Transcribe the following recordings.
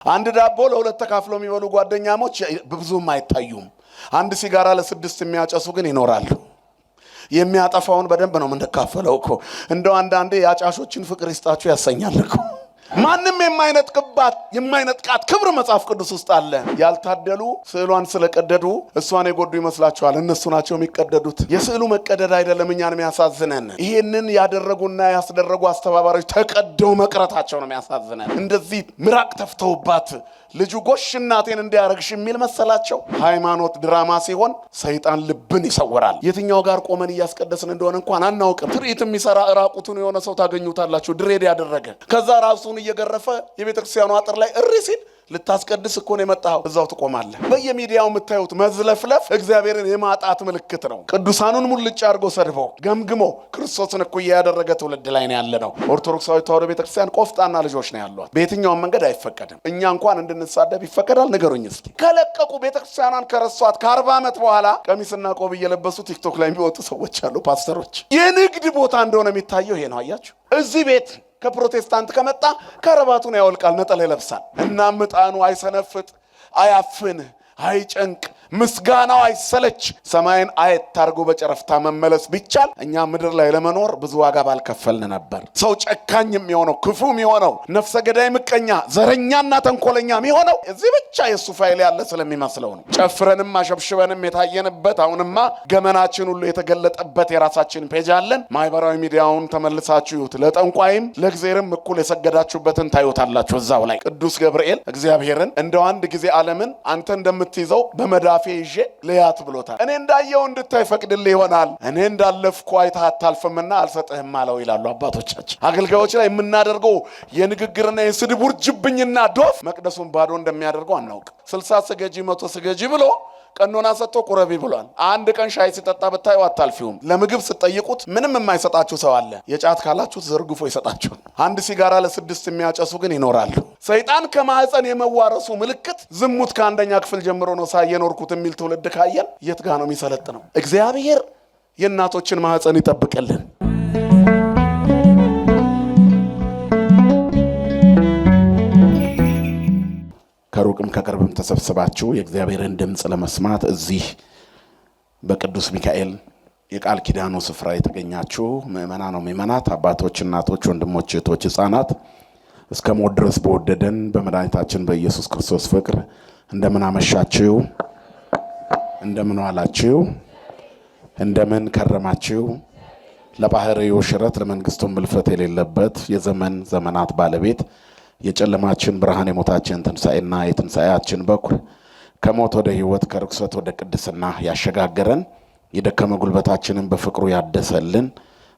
አንድ ዳቦ ለሁለት ተካፍሎ የሚበሉ ጓደኛሞች ብዙም አይታዩም። አንድ ሲጋራ ለስድስት የሚያጨሱ ግን ይኖራሉ። የሚያጠፋውን በደንብ ነው የምንካፈለው እኮ። እንደው አንዳንዴ ያጫሾችን ፍቅር ይስጣችሁ ያሰኛል እኮ። ማንም የማይነጥቃት ክብር መጽሐፍ ቅዱስ ውስጥ አለ። ያልታደሉ ስዕሏን ስለቀደዱ እሷን የጎዱ ይመስላችኋል? እነሱ ናቸው የሚቀደዱት። የስዕሉ መቀደድ አይደለም እኛን የሚያሳዝነን፣ ይሄንን ያደረጉና ያስደረጉ አስተባባሪዎች ተቀደው መቅረታቸው ነው የሚያሳዝነን። እንደዚህ ምራቅ ተፍተውባት ልጁ ጎሽ እናቴን እንዲያረግሽ የሚል መሰላቸው። ሃይማኖት ድራማ ሲሆን ሰይጣን ልብን ይሰወራል። የትኛው ጋር ቆመን እያስቀደስን እንደሆነ እንኳን አናውቅም። ትርኢት የሚሰራ እራቁቱን የሆነ ሰው ታገኙታላችሁ፣ ድሬድ ያደረገ። ከዛ ራሱን እየገረፈ የቤተክርስቲያኑ አጥር ላይ እሪ ሲል ልታስቀድስ እኮ ነው የመጣው፣ እዛው ትቆማለህ። በየሚዲያው የምታዩት መዝለፍለፍ እግዚአብሔርን የማጣት ምልክት ነው። ቅዱሳኑን ሙልጭ አድርጎ ሰድቦ ገምግሞ ክርስቶስን እኩያ ያደረገ ትውልድ ላይ ነው ያለነው። ኦርቶዶክሳዊ ተዋሕዶ ቤተክርስቲያን ቆፍጣና ልጆች ነው ያሏት። በየትኛውም መንገድ አይፈቀድም። እኛ እንኳን እንድንሳደብ ይፈቀዳል? ንገሩኝ እስኪ። ከለቀቁ ቤተክርስቲያኗን ከረሷት ከ40 ዓመት በኋላ ቀሚስና ቆብ እየለበሱ ቲክቶክ ላይ የሚወጡ ሰዎች አሉ፣ ፓስተሮች። የንግድ ቦታ እንደሆነ የሚታየው ይሄ ነው። አያችሁ፣ እዚህ ቤት ከፕሮቴስታንት ከመጣ ከረባቱን ያወልቃል፣ ነጠላ ይለብሳል። እና ምጣኑ አይሰነፍጥ፣ አያፍን፣ አይጨንቅ፣ ምስጋናው አይሰለች። ሰማይን አየት አድርጎ በጨረፍታ መመለስ ቢቻል እኛ ምድር ላይ ለመኖር ብዙ ዋጋ ባልከፈልን ነበር። ሰው ጨካኝ የሚሆነው ክፉ የሚሆነው ነፍሰ ገዳይ ምቀኛ ዘረኛና ተንኮለኛ የሚሆነው እዚህ ብቻ የሱ ፋይል ያለ ስለሚመስለው ነው። ጨፍረንም አሸብሽበንም የታየንበት አሁንማ ገመናችን ሁሉ የተገለጠበት የራሳችን ፔጅ አለን። ማህበራዊ ሚዲያውን ተመልሳችሁ ይዩት። ለጠንቋይም ለእግዚአብሔርም እኩል የሰገዳችሁበትን ታዩታላችሁ። እዛው ላይ ቅዱስ ገብርኤል እግዚአብሔርን እንደው አንድ ጊዜ ዓለምን አንተ እንደምትይዘው በመዳ ይዤ ለያት ብሎታል። እኔ እንዳየው እንድታይ ፈቅድልህ ይሆናል፣ እኔ እንዳለፍኩ አይተህ አታልፍምና አልሰጥህም አለው ይላሉ አባቶቻችን። አገልጋዮች ላይ የምናደርገው የንግግርና የስድብ ውርጅብኝና ዶፍ መቅደሱን ባዶ እንደሚያደርገው አናውቅ። 60 ስገጂ 100 ስገጂ ብሎ ቀኖና ሰጥቶ ቁረቢ ብሏል። አንድ ቀን ሻይ ሲጠጣ ብታዩ አታልፊውም። ለምግብ ስትጠይቁት ምንም የማይሰጣችሁ ሰው አለ። የጫት ካላችሁ ዘርግፎ ይሰጣችሁ። አንድ ሲጋራ ለስድስት የሚያጨሱ ግን ይኖራሉ። ሰይጣን ከማህፀን የመዋረሱ ምልክት ዝሙት ከአንደኛ ክፍል ጀምሮ ነው ሳየኖርኩት የሚል ትውልድ ካየን የት ጋር ነው የሚሰለጥነው? እግዚአብሔር የእናቶችን ማህፀን ይጠብቅልን። ከሩቅም ከቅርብም ተሰብስባችሁ የእግዚአብሔርን ድምፅ ለመስማት እዚህ በቅዱስ ሚካኤል የቃል ኪዳኑ ስፍራ የተገኛችሁ ምእመናን ነው ምእመናት፣ አባቶች፣ እናቶች፣ ወንድሞች፣ እህቶች፣ ሕፃናት እስከ ሞት ድረስ በወደደን በመድኃኒታችን በኢየሱስ ክርስቶስ ፍቅር እንደምን አመሻችሁ፣ እንደምን ዋላችሁ፣ እንደምን ከረማችሁ። ለባህርዩ ሽረት ለመንግስቱም ብልፈት የሌለበት የዘመን ዘመናት ባለቤት የጨለማችን ብርሃን የሞታችን ትንሣኤና የትንሣኤያችን በኩር ከሞት ወደ ሕይወት ከርክሰት ወደ ቅድስና ያሸጋገረን የደከመ ጉልበታችንን በፍቅሩ ያደሰልን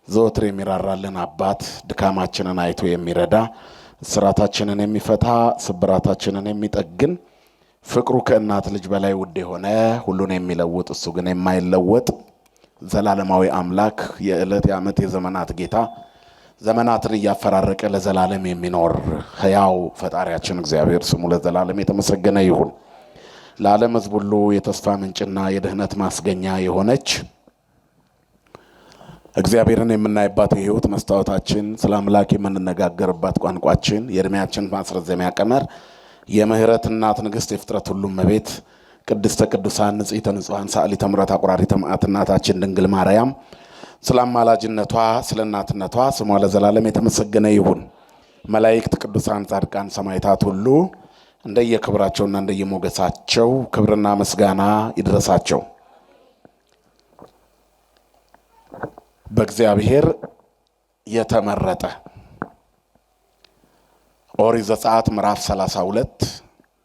ዘወትር የሚራራልን አባት ድካማችንን አይቶ የሚረዳ ስራታችንን የሚፈታ ስብራታችንን የሚጠግን ፍቅሩ ከእናት ልጅ በላይ ውድ የሆነ ሁሉን የሚለውጥ እሱ ግን የማይለወጥ ዘላለማዊ አምላክ የዕለት የዓመት የዘመናት ጌታ ዘመናትን እያፈራረቀ ለዘላለም የሚኖር ሕያው ፈጣሪያችን እግዚአብሔር ስሙ ለዘላለም የተመሰገነ ይሁን። ለዓለም ሕዝብ ሁሉ የተስፋ ምንጭና የድህነት ማስገኛ የሆነች እግዚአብሔርን የምናይባት የሕይወት መስታወታችን ስለ አምላክ የምንነጋገርባት ቋንቋችን የዕድሜያችን ማስረዘሚያ ቀመር የምህረት እናት ንግሥት የፍጥረት ሁሉ እመቤት ቅድስተ ቅዱሳን ንጽሕተ ንጹሐን ሰዓሊተ ምሕረት አቁራሪተ መዓት እናታችን ድንግል ማርያም ስለ አማላጅነቷ ስለ እናትነቷ ስሟ ለዘላለም የተመሰገነ ይሁን። መላእክት፣ ቅዱሳን፣ ጻድቃን፣ ሰማዕታት ሁሉ እንደየክብራቸውና እንደየሞገሳቸው ክብርና ምስጋና ይድረሳቸው። በእግዚአብሔር የተመረጠ ኦሪት ዘጸአት ምዕራፍ 32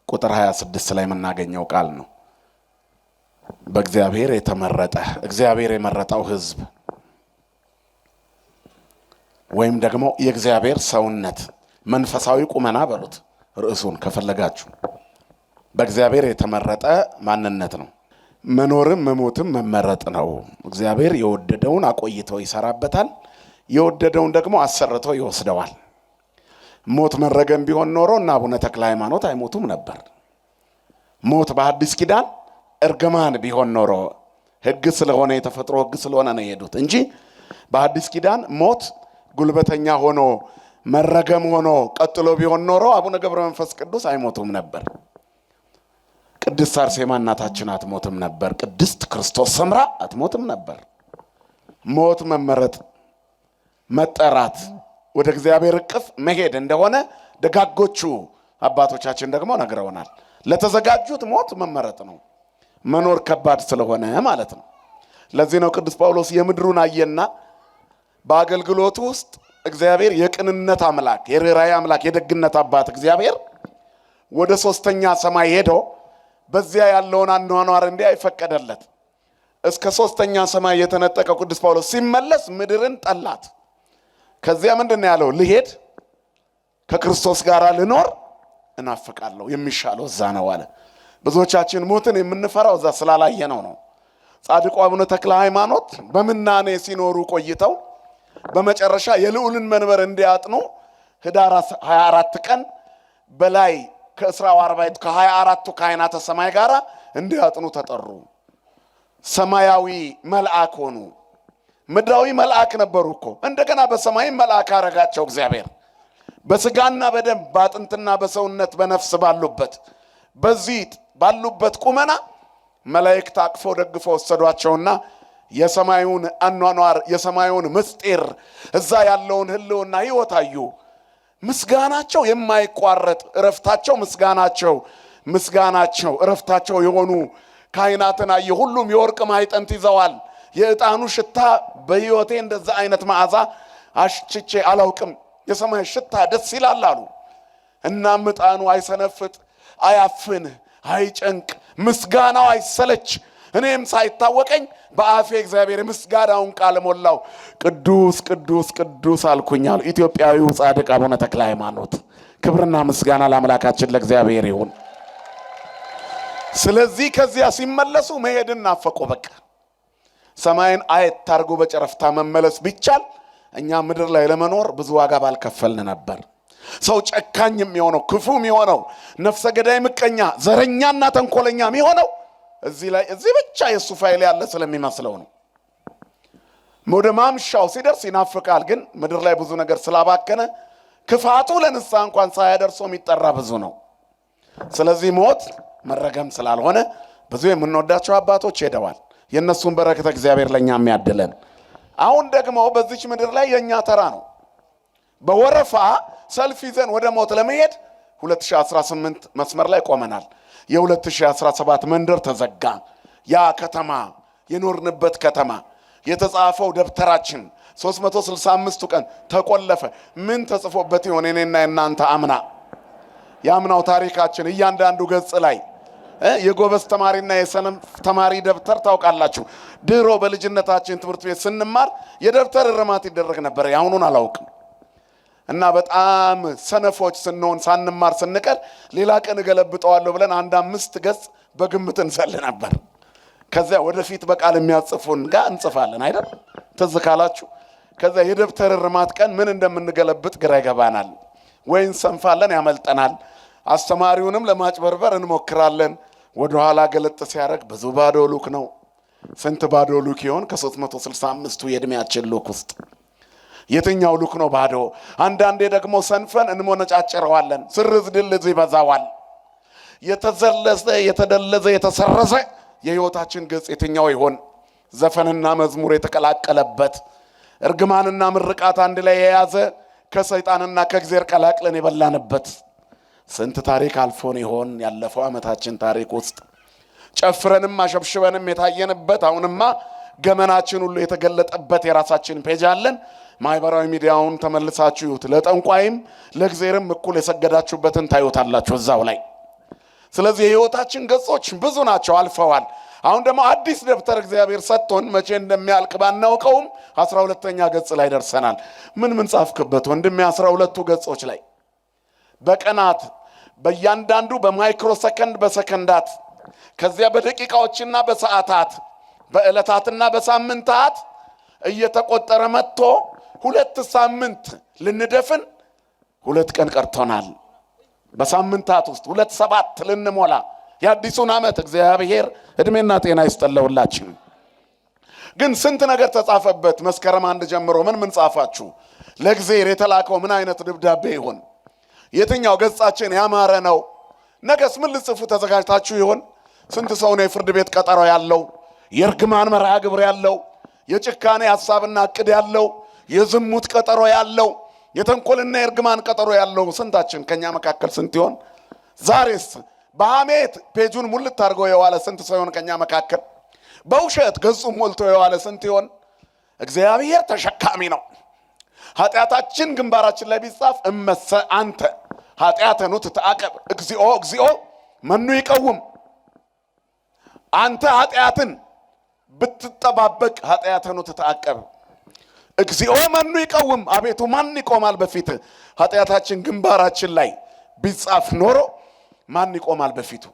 ቁጥር 26 ላይ የምናገኘው ቃል ነው። በእግዚአብሔር የተመረጠ እግዚአብሔር የመረጠው ሕዝብ ወይም ደግሞ የእግዚአብሔር ሰውነት መንፈሳዊ ቁመና በሉት ርዕሱን ከፈለጋችሁ። በእግዚአብሔር የተመረጠ ማንነት ነው። መኖርም መሞትም መመረጥ ነው። እግዚአብሔር የወደደውን አቆይቶ ይሰራበታል፣ የወደደውን ደግሞ አሰርቶ ይወስደዋል። ሞት መረገም ቢሆን ኖሮ እና አቡነ ተክለ ሃይማኖት አይሞቱም ነበር። ሞት በአዲስ ኪዳን እርግማን ቢሆን ኖሮ ሕግ ስለሆነ የተፈጥሮ ሕግ ስለሆነ ነው የሄዱት እንጂ በአዲስ ኪዳን ሞት ጉልበተኛ ሆኖ መረገም ሆኖ ቀጥሎ ቢሆን ኖሮ አቡነ ገብረ መንፈስ ቅዱስ አይሞቱም ነበር። ቅድስት አርሴማ እናታችን አትሞትም ነበር። ቅድስት ክርስቶስ ሰምራ አትሞትም ነበር። ሞት መመረጥ፣ መጠራት፣ ወደ እግዚአብሔር እቅፍ መሄድ እንደሆነ ደጋጎቹ አባቶቻችን ደግሞ ነግረውናል። ለተዘጋጁት ሞት መመረጥ ነው፣ መኖር ከባድ ስለሆነ ማለት ነው። ለዚህ ነው ቅዱስ ጳውሎስ የምድሩን አየና በአገልግሎቱ ውስጥ እግዚአብሔር የቅንነት አምላክ፣ የርኅራኄ አምላክ፣ የደግነት አባት እግዚአብሔር ወደ ሶስተኛ ሰማይ ሄዶ በዚያ ያለውን አኗኗር እንዲያይ ፈቀደለት። እስከ ሶስተኛ ሰማይ የተነጠቀው ቅዱስ ጳውሎስ ሲመለስ ምድርን ጠላት። ከዚያ ምንድን ነው ያለው? ልሄድ ከክርስቶስ ጋር ልኖር እናፍቃለሁ፣ የሚሻለው እዛ ነው አለ። ብዙዎቻችን ሞትን የምንፈራው እዛ ስላላየነው ነው። ጻድቁ አቡነ ተክለ ሃይማኖት በምናኔ ሲኖሩ ቆይተው በመጨረሻ የልዑልን መንበር እንዲያጥኑ ህዳር 24 ቀን በላይ ከእስራው አርባዕቱ ከ24ቱ ካህናተ ሰማይ ጋር እንዲያጥኑ ተጠሩ። ሰማያዊ መልአክ ሆኑ። ምድራዊ መልአክ ነበሩ እኮ። እንደገና በሰማይ መልአክ አረጋቸው እግዚአብሔር። በስጋና በደም በአጥንትና በሰውነት በነፍስ ባሉበት በዚህ ባሉበት ቁመና መላእክት አቅፈው ደግፈው ወሰዷቸውና የሰማዩን አኗኗር የሰማዩን ምስጢር እዛ ያለውን ህልውና ሕይወት አዩ። ምስጋናቸው የማይቋረጥ እረፍታቸው ምስጋናቸው እረፍታቸው የሆኑ ካህናትን አየ። ሁሉም የወርቅ ማዕጠንት ይዘዋል። የዕጣኑ ሽታ በሕይወቴ እንደዛ አይነት መዓዛ አሽችቼ አላውቅም፣ የሰማይ ሽታ ደስ ይላል አሉ። እናም ዕጣኑ አይሰነፍጥ፣ አያፍን፣ አይጨንቅ፣ ምስጋናው አይሰለች። እኔም ሳይታወቀኝ በአፌ እግዚአብሔር ምስጋናውን ቃል ሞላው። ቅዱስ ቅዱስ ቅዱስ አልኩኝ አሉ ኢትዮጵያዊው ጻድቅ አቡነ ተክለ ሃይማኖት። ክብርና ምስጋና ለአምላካችን ለእግዚአብሔር ይሁን። ስለዚህ ከዚያ ሲመለሱ መሄድን ናፈቁ። በቃ ሰማይን አየት አድርጎ በጨረፍታ መመለስ ቢቻል እኛ ምድር ላይ ለመኖር ብዙ ዋጋ ባልከፈልን ነበር። ሰው ጨካኝ የሚሆነው ክፉ የሚሆነው ነፍሰ ገዳይ ምቀኛ ዘረኛና ተንኮለኛ የሚሆነው እዚህ ብቻ የሱ ፋይል ያለ ስለሚመስለው ነው። ወደ ማምሻው ሲደርስ ይናፍቃል። ግን ምድር ላይ ብዙ ነገር ስላባከነ ክፋቱ ለንስሐ እንኳን ሳያደርሰው የሚጠራ ብዙ ነው። ስለዚህ ሞት መረገም ስላልሆነ ብዙ የምንወዳቸው አባቶች ሄደዋል። የእነሱን በረከተ እግዚአብሔር ለእኛ የሚያድለን። አሁን ደግሞ በዚች ምድር ላይ የእኛ ተራ ነው። በወረፋ ሰልፍ ይዘን ወደ ሞት ለመሄድ 2018 መስመር ላይ ቆመናል። የ2017 መንደር ተዘጋ። ያ ከተማ የኖርንበት ከተማ የተጻፈው ደብተራችን 365ቱ ቀን ተቆለፈ። ምን ተጽፎበት ይሆን? እኔና እናንተ አምና ያምናው ታሪካችን እያንዳንዱ ገጽ ላይ የጎበዝ ተማሪና የሰነፍ ተማሪ ደብተር ታውቃላችሁ። ድሮ በልጅነታችን ትምህርት ቤት ስንማር የደብተር እርማት ይደረግ ነበር። ያሁኑን አላውቅም። እና በጣም ሰነፎች ስንሆን ሳንማር ስንቀር ሌላ ቀን እገለብጠዋለሁ ብለን 5 ገጽ በግምት እንሰል ነበር። ከዚያ ወደፊት በቃል የሚያጽፉን ጋር እንጽፋለን አይደል? ትዝ ካላችሁ ከዚያ የደብተር እርማት ቀን ምን እንደምንገለብጥ ግራ ይገባናል። ወይ እንሰንፋለን፣ ያመልጠናል። አስተማሪውንም ለማጭበርበር እንሞክራለን። ወደኋላ ገለጥ ሲያደርግ ብዙ ባዶ ሉክ ነው። ስንት ባዶ ሉክ ይሆን? ከ365ቱ የዕድሜያችን ሉክ ውስጥ የትኛው ሉክ ነው ባዶ? አንዳንዴ ደግሞ ሰንፈን እንሞነጫጭረዋለን። ስርዝ ድልዝ ይበዛዋል። የተዘለዘ የተደለዘ የተሰረዘ የሕይወታችን ገጽ የትኛው ይሆን? ዘፈንና መዝሙር የተቀላቀለበት እርግማንና ምርቃት አንድ ላይ የያዘ ከሰይጣንና ከእግዚአብሔር ቀላቅለን የበላንበት ስንት ታሪክ አልፎን ይሆን? ያለፈው ዓመታችን ታሪክ ውስጥ ጨፍረንም አሸብሽበንም የታየንበት አሁንማ ገመናችን ሁሉ የተገለጠበት የራሳችን ፔጅ አለን። ማህበራዊ ሚዲያውን ተመልሳችሁ ይዩት። ለጠንቋይም ለእግዚአብሔርም እኩል የሰገዳችሁበትን ታዩታላችሁ እዛው ላይ። ስለዚህ የሕይወታችን ገጾች ብዙ ናቸው፣ አልፈዋል። አሁን ደግሞ አዲስ ደብተር እግዚአብሔር ሰጥቶን መቼ እንደሚያልቅ ባናውቀውም 12ኛ ገጽ ላይ ደርሰናል። ምን ጻፍክበት ወንድሜ? 12ቱ ገጾች ላይ በቀናት በእያንዳንዱ በማይክሮ ሰከንድ በሰከንዳት ከዚያ በደቂቃዎችና በሰዓታት በዕለታትና በሳምንታት እየተቆጠረ መጥቶ 2 ሳምንት ልንደፍን 2 ቀን ቀርቶናል። በሳምንታት ውስጥ 27 ልንሞላ የአዲሱን ዓመት እግዚአብሔር እድሜና ጤና ይስጠለውላችሁ። ግን ስንት ነገር ተጻፈበት። መስከረም 1 ጀምሮ ምን ጻፋችሁ? ለእግዚአብሔር የተላከው ምን አይነት ደብዳቤ ይሆን? የትኛው ገጻችን ያማረ ነው? ነገስ ምን ልጽፉ ተዘጋጅታችሁ ይሆን? ስንት ሰው ነው የፍርድ ቤት ቀጠሮ ያለው? የርግማን መርሃ ግብር ያለው? የጭካኔ ሐሳብና ዕቅድ ያለው? የዝሙት ቀጠሮ ያለው? የተንኮልና የርግማን ቀጠሮ ያለው ስንታችን? ከኛ መካከል ስንት ይሆን? ዛሬስ በሐሜት ፔጁን ሙልት አድርጎ የዋለ ስንት ሰው ይሆን ከኛ መካከል? በውሸት ገጹን ሞልቶ የዋለ ስንት ይሆን? እግዚአብሔር ተሸካሚ ነው። ኃጢአታችን ግንባራችን ላይ ቢጻፍ እመሰ አንተ ኃጢአተኑ ትተአቀብ እግዚኦ እግዚኦ መኑ ይቀውም። አንተ ኃጢአትን ብትጠባበቅ ኃጢአተኑ ትተአቀብ እግዚኦ መኑ ይቀውም። አቤቱ ማን ይቆማል በፊት? ኃጢአታችን ግንባራችን ላይ ቢጻፍ ኖሮ ማን ይቆማል በፊቱ?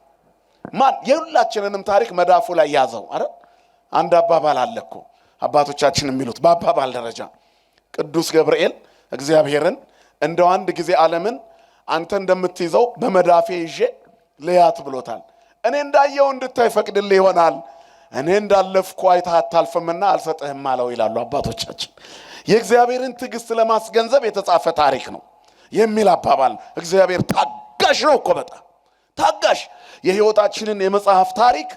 ማን? የሁላችንንም ታሪክ መዳፉ ላይ ያዘው። አረ አንድ አባባል አለ እኮ አባቶቻችን የሚሉት በአባባል ደረጃ ቅዱስ ገብርኤል እግዚአብሔርን እንደው አንድ ጊዜ ዓለምን አንተ እንደምትይዘው በመዳፌ ይዤ ለያት ብሎታል። እኔ እንዳየው እንድታይ ፈቅድልህ ይሆናል፣ እኔ እንዳለፍኩ አይተህ አታልፍምና አልሰጥህም አለው ይላሉ አባቶቻችን። የእግዚአብሔርን ትዕግስት ለማስገንዘብ የተጻፈ ታሪክ ነው የሚል አባባል። እግዚአብሔር ታጋሽ ነው እኮ በጣም ታጋሽ። የሕይወታችንን የመጽሐፍ ታሪክ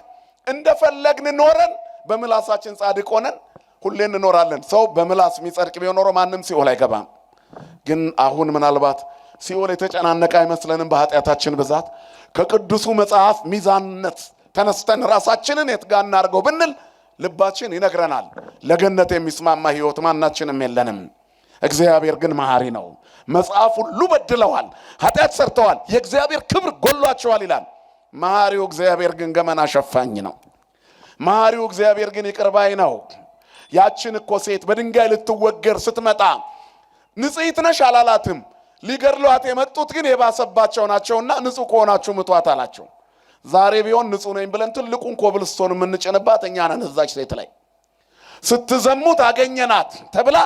እንደፈለግን ኖረን በምላሳችን ጻድቅ ሆነን ሁሌ እንኖራለን። ሰው በምላስ የሚጸድቅ ቢሆን ኖሮ ማንም ሲኦል አይገባም። ግን አሁን ምናልባት ሲኦል የተጨናነቀ አይመስለንም በኃጢአታችን ብዛት። ከቅዱሱ መጽሐፍ ሚዛንነት ተነስተን ራሳችንን የት ጋር እናድርገው ብንል ልባችን ይነግረናል። ለገነት የሚስማማ ሕይወት ማናችንም የለንም። እግዚአብሔር ግን መሐሪ ነው። መጽሐፍ ሁሉ በድለዋል፣ ኃጢአት ሰርተዋል፣ የእግዚአብሔር ክብር ጎሏቸዋል ይላል። መሐሪው እግዚአብሔር ግን ገመና ሸፋኝ ነው። መሐሪው እግዚአብሔር ግን ይቅር ባይ ነው። ያችን እኮ ሴት በድንጋይ ልትወገር ስትመጣ ንጽሕት ነሽ አላላትም። ሊገድሏት የመጡት ግን የባሰባቸው ናቸውና ንጹሕ ከሆናችሁ ምቷት አላቸው። ዛሬ ቢሆን ንጹሕ ነኝ ብለን ትልቁን ኮብልስቶን የምንጭንባት እኛ ነን። እዛች ሴት ላይ ስትዘሙት አገኘናት ተብላ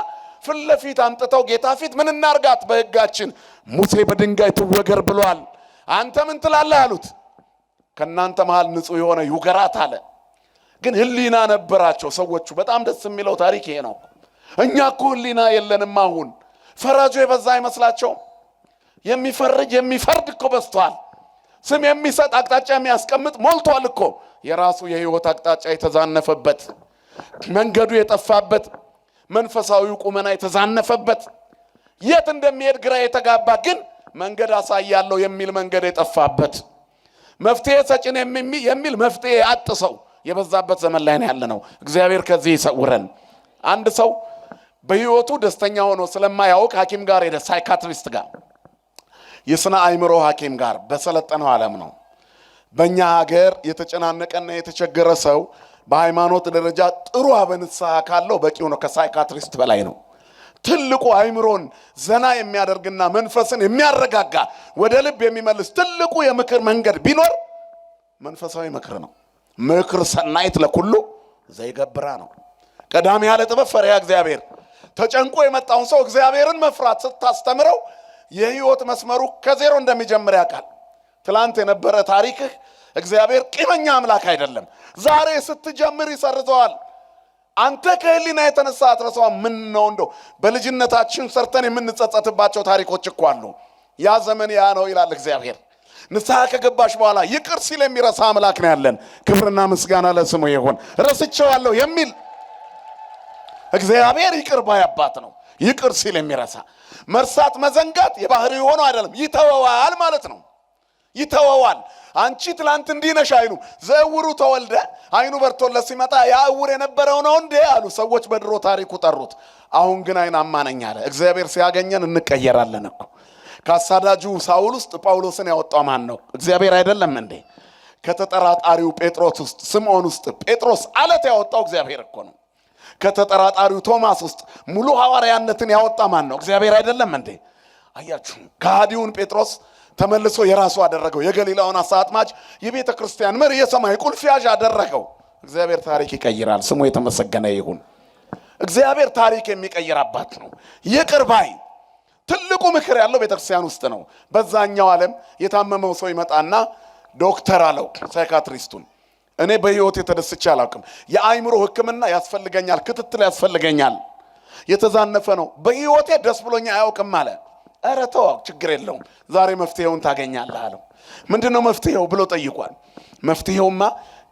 ፊት ለፊት አምጥተው ጌታ ፊት ምን እናርጋት? በሕጋችን ሙሴ በድንጋይ ትወገር ብሏል፣ አንተ ምን ትላለህ አሉት። ከእናንተ መሃል ንጹሕ የሆነ ይውገራት አለ። ግን ህሊና ነበራቸው ሰዎቹ። በጣም ደስ የሚለው ታሪክ ይሄ ነው። እኛ እኮ ህሊና የለንም። አሁን ፈራጁ የበዛ አይመስላቸውም? የሚፈርድ እኮ በዝቷል። ስም የሚሰጥ አቅጣጫ የሚያስቀምጥ ሞልቷል እኮ። የራሱ የህይወት አቅጣጫ የተዛነፈበት፣ መንገዱ የጠፋበት፣ መንፈሳዊው ቁመና የተዛነፈበት፣ የት እንደሚሄድ ግራ የተጋባ ግን መንገድ አሳያለሁ የሚል መንገድ የጠፋበት፣ መፍትሄ ሰጭን የሚል መፍትሄ አጥሰው የበዛበት ዘመን ላይ ነው ያለነው። እግዚአብሔር ከዚህ ይሰውረን። አንድ ሰው በህይወቱ ደስተኛ ሆኖ ስለማያውቅ ሐኪም ጋር ሄደ። ሳይካትሪስት ጋር፣ የስነ አእምሮ ሐኪም ጋር። በሰለጠነው ዓለም ነው። በእኛ ሀገር የተጨናነቀና የተቸገረ ሰው በሃይማኖት ደረጃ ጥሩ አበንስሐ ካለው በቂው ነው። ከሳይካትሪስት በላይ ነው። ትልቁ አእምሮን ዘና የሚያደርግና መንፈስን የሚያረጋጋ ወደ ልብ የሚመልስ ትልቁ የምክር መንገድ ቢኖር መንፈሳዊ ምክር ነው። ምክር ሰናይት ለኩሉ ዘይገብራ ነው። ቀዳሚ ያለ ጥበብ ፈሪሃ እግዚአብሔር። ተጨንቆ የመጣውን ሰው እግዚአብሔርን መፍራት ስታስተምረው የህይወት መስመሩ ከዜሮ እንደሚጀምር ያውቃል። ትላንት የነበረ ታሪክህ እግዚአብሔር ቂመኛ አምላክ አይደለም። ዛሬ ስትጀምር ይሰርዘዋል። አንተ ከህሊና የተነሳ አትረሳውም። ምን ነው እንደው በልጅነታችን ሰርተን የምንጸጸትባቸው ታሪኮች እኮ አሉ። ያ ዘመን ያ ነው ይላል እግዚአብሔር። ንስሐ ከገባሽ በኋላ ይቅር ሲል የሚረሳ አምላክ ነው ያለን። ክብርና ምስጋና ለስሙ ይሁን። ረስቼዋለሁ የሚል እግዚአብሔር ይቅር ባይ አባት ነው። ይቅር ሲል የሚረሳ መርሳት መዘንጋት የባህሪ ሆኖ አይደለም፣ ይተወዋል ማለት ነው። ይተወዋል። አንቺ ትላንት እንዲህ ነሽ አይሉ ዘውሩ ተወልደ አይኑ በርቶለት ሲመጣ ያ ዕውር የነበረው ነው እንዴ አሉ ሰዎች። በድሮ ታሪኩ ጠሩት። አሁን ግን አይናማ ነኝ አለ። እግዚአብሔር ሲያገኘን እንቀየራለን እኮ። ከአሳዳጁ ሳውል ውስጥ ጳውሎስን ያወጣው ማን ነው? እግዚአብሔር አይደለም እንዴ? ከተጠራጣሪው ጴጥሮስ ውስጥ ስምዖን ውስጥ ጴጥሮስ አለት ያወጣው እግዚአብሔር እኮ ነው። ከተጠራጣሪው ቶማስ ውስጥ ሙሉ ሐዋርያነትን ያወጣ ማን ነው? እግዚአብሔር አይደለም እንዴ? አያችሁ፣ ከሃዲውን ጴጥሮስ ተመልሶ የራሱ አደረገው። የገሊላውን አሳ አጥማጅ የቤተ ክርስቲያን መሪ የሰማይ ቁልፍ ያዥ አደረገው። እግዚአብሔር ታሪክ ይቀይራል። ስሙ የተመሰገነ ይሁን። እግዚአብሔር ታሪክ የሚቀይር አባት ነው። ይቅር ባይ። ትልቁ ምክር ያለው ቤተ ክርስቲያን ውስጥ ነው። በዛኛው ዓለም የታመመው ሰው ይመጣና ዶክተር አለው ሳይካትሪስቱን፣ እኔ በህይወት የተደስቼ አላውቅም። የአእምሮ ሕክምና ያስፈልገኛል፣ ክትትል ያስፈልገኛል። የተዛነፈ ነው። በህይወቴ ደስ ብሎኛ አያውቅም አለ። ኧረ ተው ችግር የለውም ዛሬ መፍትሄውን ታገኛለህ አለው። ምንድነው መፍትሄው ብሎ ጠይቋል። መፍትሄውማ